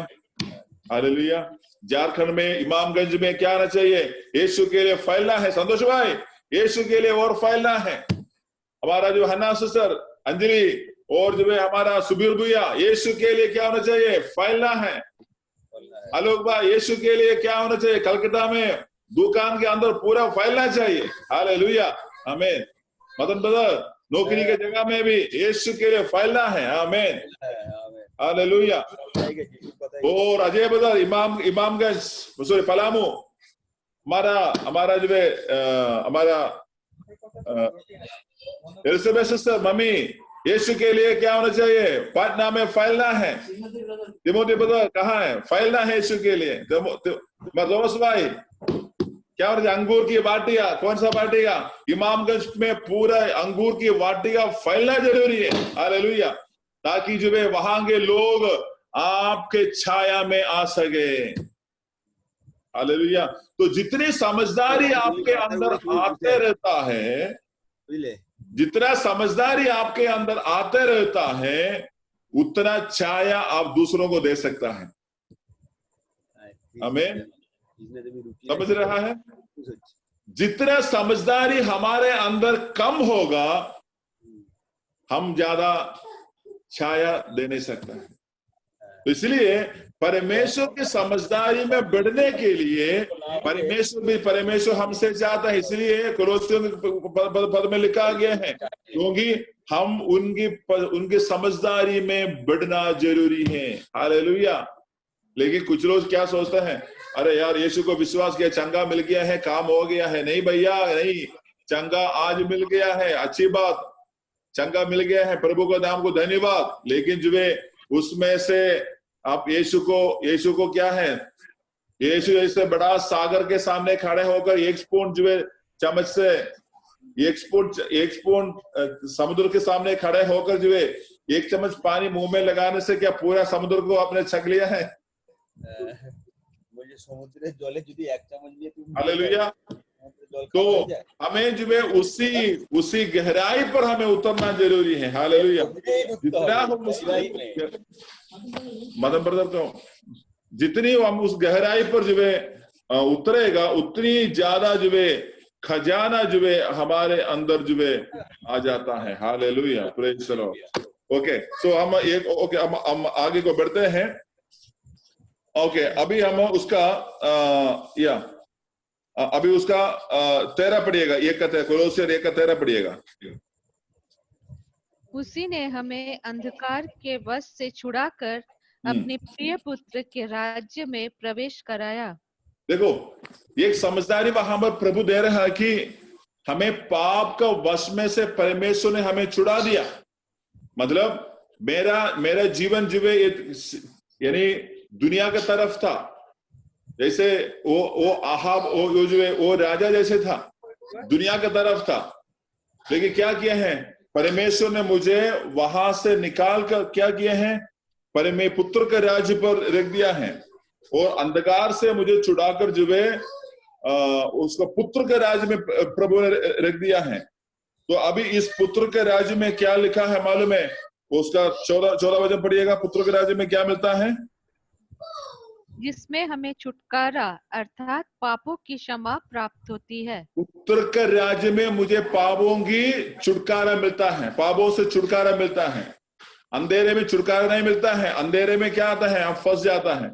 Speaker 2: हालेलुया। झारखंड में इमामगंज में क्या आना चाहिए? यीशु के लिए फैलना है। संतोष भाई, यीशु के लिए और फैलना है। हमारा जो हन्ना सिस्टर अंजलि और जो है हमारा सुबीर भैया, यीशु के लिए क्या होना चाहिए? फैलना है। आलोक भाई, यीशु के लिए क्या होना चाहिए? कलकत्ता में दुकान के अंदर पूरा फैलना चाहिए। हालेलुया। आमीन। मदन ब्रदर, नौकरी के जगह में भी यीशु के लिए फैलना है। आमीन। हालेलुया। और अजय ब्रदर इमामगंज सॉरी पलामू, हमारा जो है हमारा एलिजाबेथ सिस्टर मम्मी, यीशु के लिए क्या होना चाहिए? पटना में फैलना है। तिमोथी ब्रदर कहाँ है? फैलना है यीशु के लिए। मरदोस भाई क्या होना चाहिए? अंगूर की वाटिका, कौन सा वाटिका? इमामगंज में पूरा अंगूर की वाटिका फैलना जरूरी है। हालेलुया। ताकि जो है वहां के लोग आपके छाया में आ सके। हालेलुया। तो जितनी समझदारी आपके अंदर आते रहता है,
Speaker 1: बुझले
Speaker 2: जितना समझदारी आपके अंदर आते रहता है, उतना छाया आप दूसरों को दे सकता है। आमीन। समझ रहा है? जितना समझदारी हमारे अंदर कम होगा, हम ज्यादा छाया दे नहीं सकते हैं। तो इसलिए परमेश्वर की समझदारी में बढ़ने के लिए परमेश्वर हमसे चाहता है। इसलिए कोलोसियों पद में लिखा गया है, क्योंकि हम उनकी समझदारी में बढ़ना जरूरी है। हालेलुया। लेकिन कुछ लोग क्या सोचते हैं, अरे यार यीशु को विश्वास किया, चंगा मिल गया है, काम हो गया है। नहीं भैया, नहीं, चंगा आज मिल गया है, अच्छी बात, चंगा मिल गया है, प्रभु का नाम को धन्यवाद। लेकिन जो है उसमें से आप यीशु को क्या है, यीशु ऐसे बड़ा सागर के सामने खड़े होकर एक स्पून जो है चम्मच से एक स्पून समुद्र के सामने खड़े होकर जो है एक चम्मच पानी मुंह में लगाने से क्या पूरा समुद्र को आपने छक लिया है?
Speaker 1: मुझे समुद्र जले यदि एक चम्मच लिए तुम,
Speaker 2: हालेलुया। तो हमें जो है उसी गहराई पर हमें उतरना जरूरी है। हालेलुया। जितना हम मदन ब्रदर को जितनी हम उस गहराई पर जो है उतरेगा, उतनी ज्यादा जो है खजाना जो है हमारे अंदर जो है आ जाता है। Hallelujah, praise the lord. Okay, so हम आगे को बढ़ते हैं। ओके, अभी हम उसका अभी उसका 13 पढ़िएगा, कोलोसियर 1:13 पढ़िएगा।
Speaker 5: उसी ने हमें अंधकार के वश से छुड़ाकर अपने प्रिय पुत्र के राज्य में प्रवेश कराया।
Speaker 2: देखो, एक समझदारी वहां पर प्रभु दे रहा है कि हमें पाप का वश में से परमेश्वर ने हमें छुड़ा दिया। मतलब मेरा जीवन जो है यानी दुनिया की तरफ था, जैसे वो आहाब वो जो है वो राजा जैसे था, दुनिया की तरफ था। लेकिन क्या किया है, परमेश्वर ने मुझे वहां से निकाल कर क्या किया है, परमेश्वर पुत्र के राज्य पर रख दिया है, और अंधकार से मुझे छुड़ाकर जो है उसको पुत्र के राज्य में प्रभु ने रख दिया है। तो अभी इस पुत्र के राज्य में क्या लिखा है मालूम है? उसका 14 वचन पढ़िएगा। पुत्र के राज्य में क्या मिलता है?
Speaker 5: जिसमें हमें छुटकारा अर्थात पापों की क्षमा प्राप्त होती है।
Speaker 2: पुत्र के राज्य में मुझे पापों की छुटकारा मिलता है, पापों से छुटकारा मिलता है। अंधेरे में छुटकारा नहीं मिलता है। अंधेरे में क्या आता है, हम फंस जाता है।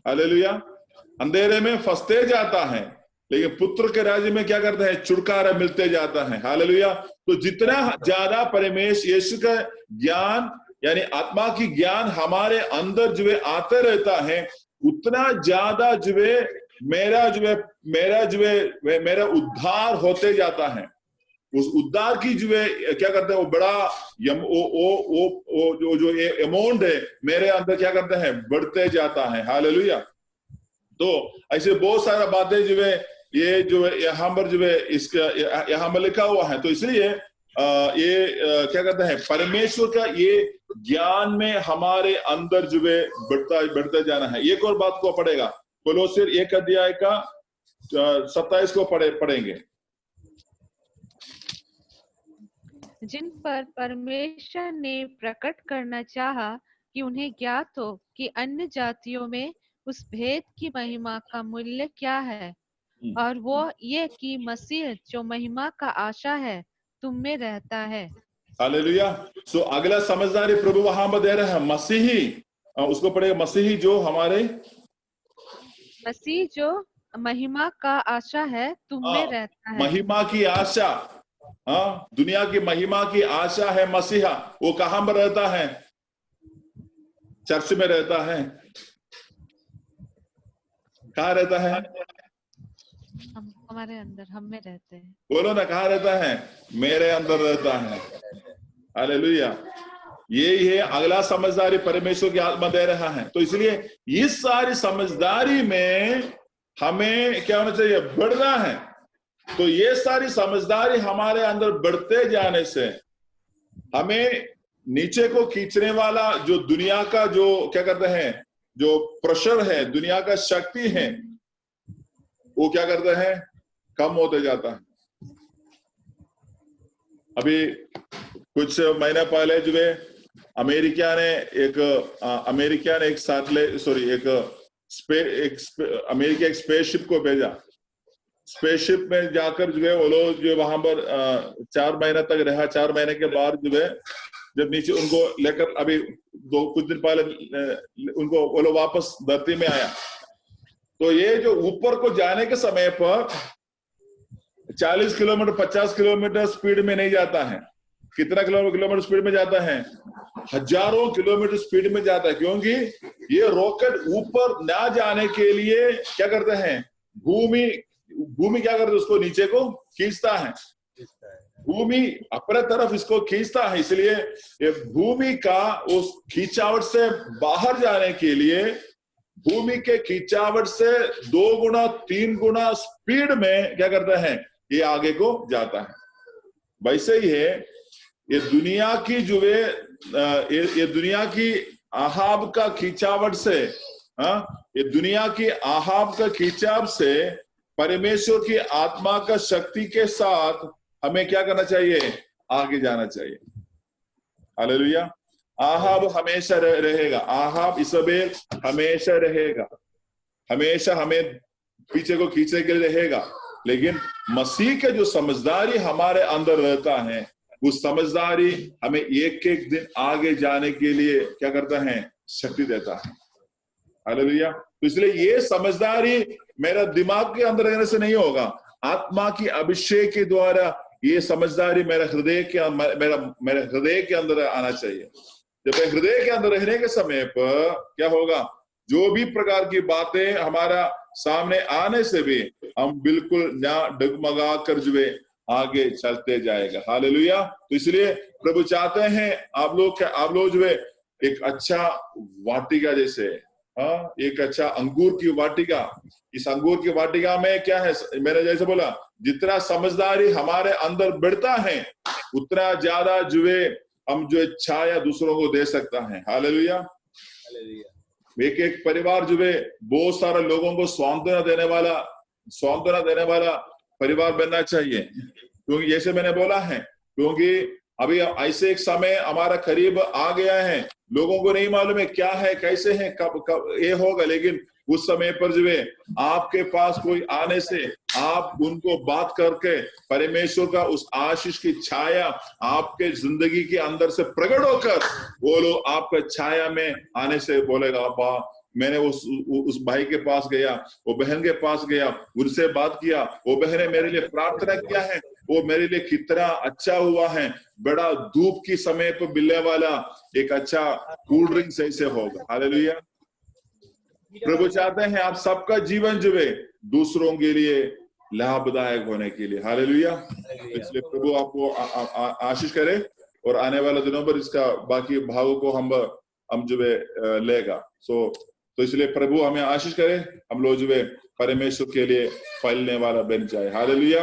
Speaker 2: हालेलुया। अंधेरे में फंसते जाता है, लेकिन पुत्र के राज्य में क्या करता है, छुटकारा मिलते जाता है। हालेलुया। तो जितना ज्यादा परमेश्वर यीशु का ज्ञान यानी आत्मा की ज्ञान हमारे अंदर जो है आते रहता है, उतना ज्यादा जो है मेरा उद्धार होते जाता है। उस उद्धार की जो है क्या करते हैं, वो बड़ा जो अमाउंट है मेरे अंदर क्या करता है, बढ़ते जाता है। हालेलुया। तो ऐसे बहुत सारा बातें जो है ये जो है यहाँ पर जो है इसका यहाँ पर लिखा हुआ है। तो इसलिए ये क्या कहते हैं, परमेश्वर का ये ज्ञान में हमारे अंदर जो है बढ़ता जाना है। एक और बात को पढ़ेगा, कोलोसियर 1 अध्याय का 27 को पढ़ेंगे।
Speaker 5: जिन पर परमेश्वर ने प्रकट करना चाहा कि उन्हें ज्ञात हो कि अन्य जातियों में उस भेद की महिमा का मूल्य क्या है, और वो ये कि मसीह जो महिमा का आशा है तुम में रहता है।
Speaker 2: हालेलुया। सो अगला समझदारी प्रभु वहां पर दे रहा है, मसीही, उसको पढ़ेगा, मसीही जो हमारे
Speaker 5: मसीह जो महिमा का आशा है तुम में रहता है।
Speaker 2: महिमा की आशा, दुनिया की महिमा की आशा है मसीहा। वो कहां पर रहता है? चर्च में रहता है। कहाँ रहता है?
Speaker 5: हमारे अंदर, हम में रहते हैं।
Speaker 2: बोलो ना, कहाँ रहता है? मेरे अंदर रहता है। हालेलुया। यही है अगला समझदारी परमेश्वर की आत्मा दे रहा है। तो इसलिए इस सारी समझदारी में हमें क्या होना चाहिए, बढ़ना है। तो ये सारी समझदारी हमारे अंदर बढ़ते जाने से हमें नीचे को खींचने वाला जो दुनिया का जो क्या कहते हैं, जो प्रेशर है, दुनिया का शक्ति है, वो क्या करते हैं, कम होते जाता है। अभी कुछ महीने पहले जो है अमेरिका ने एक अमेरिका एक स्पेसशिप को भेजा। स्पेसशिप में जाकर जो है वो लोग जो वहां पर 4 महीने तक रहा। 4 महीने के बाद जो है जब नीचे उनको लेकर अभी कुछ दिन पहले उनको वो लोग वापस धरती में आया। तो ये जो ऊपर को जाने के समय पर 40 किलोमीटर 50 किलोमीटर स्पीड में नहीं जाता है। कितना किलोमीटर स्पीड में जाता है? हजारों किलोमीटर स्पीड में जाता है, क्योंकि ये रॉकेट ऊपर ना जाने के लिए क्या करते हैं, भूमि क्या करते है, उसको नीचे को खींचता है। भूमि अपने तरफ इसको खींचता है, इसलिए ये भूमि का उस खींचावट से बाहर जाने के लिए भूमि के खींचावट से 2 गुना 3 गुना स्पीड में क्या करता है, ये आगे को जाता है। वैसे ही है ये दुनिया की जो है ये दुनिया की आहाब का खींचावट से, ये दुनिया की आहाब का खींचाव से परमेश्वर की आत्मा का शक्ति के साथ हमें क्या करना चाहिए, आगे जाना चाहिए। हालेलुया। आहाब हमेशा रहेगा, आहाब इजबेल हमेशा रहेगा, हमेशा हमें पीछे को खींचने के लिए रहेगा। लेकिन मसीह के जो समझदारी हमारे अंदर रहता है, वो समझदारी हमें एक एक दिन आगे जाने के लिए क्या करता है, शक्ति देता है। हालेलुया। तो इसलिए ये समझदारी मेरा दिमाग के अंदर रहने से नहीं होगा, आत्मा की अभिषेक के द्वारा ये समझदारी मेरे हृदय के अंदर आना चाहिए। जब हृदय के अंदर रहने के समय पर क्या होगा, जो भी प्रकार की बातें हमारा सामने आने से भी हम बिल्कुल ना डगमगा कर जो है आगे चलते जाएगा। हालेलुया। तो इसलिए प्रभु चाहते हैं आप लोग जो है एक अच्छा वाटिका जैसे, एक अच्छा अंगूर की वाटिका। इस अंगूर की वाटिका में क्या है, मैंने जैसे बोला, जितना समझदारी हमारे अंदर बढ़ता है उतना ज्यादा जो है हम जो छाया दूसरों को दे सकता है। हालेलुया। एक एक परिवार जो है बहुत सारे लोगों को सांत्वना देने वाला परिवार बनना चाहिए। क्योंकि जैसे मैंने बोला है, क्योंकि अभी ऐसे एक समय हमारा करीब आ गया है, लोगों को नहीं मालूम है क्या है, कैसे है, कब ये होगा, लेकिन उस समय पर जो है आपके पास कोई आने से आप उनको बात करके परमेश्वर का उस आशीष की छाया आपके जिंदगी के अंदर से प्रकट होकर वो लोग आपका छाया में आने से बोलेगा, अब्बा मैंने उस भाई के पास गया, वो बहन के पास गया, उनसे बात किया, वो बहन ने मेरे लिए प्रार्थना किया है, वो मेरे लिए कितना अच्छा हुआ है। बड़ा धूप की समय पर मिलने वाला एक अच्छा कूल ड्रिंक सही से होगा। हालेलुया। प्रभु चाहते हैं आप सबका जीवन जो है दूसरों के लिए लाभदायक होने के लिए। हालेलुया। इसलिए प्रभु आपको आशीष करे और आने वाले दिनों पर इसका बाकी भागों को हम जो है लेगा। तो इसलिए प्रभु हमें आशीष करे, हम लोग जो है परमेश्वर के लिए फैलने वाला बन जाए। हालेलुया।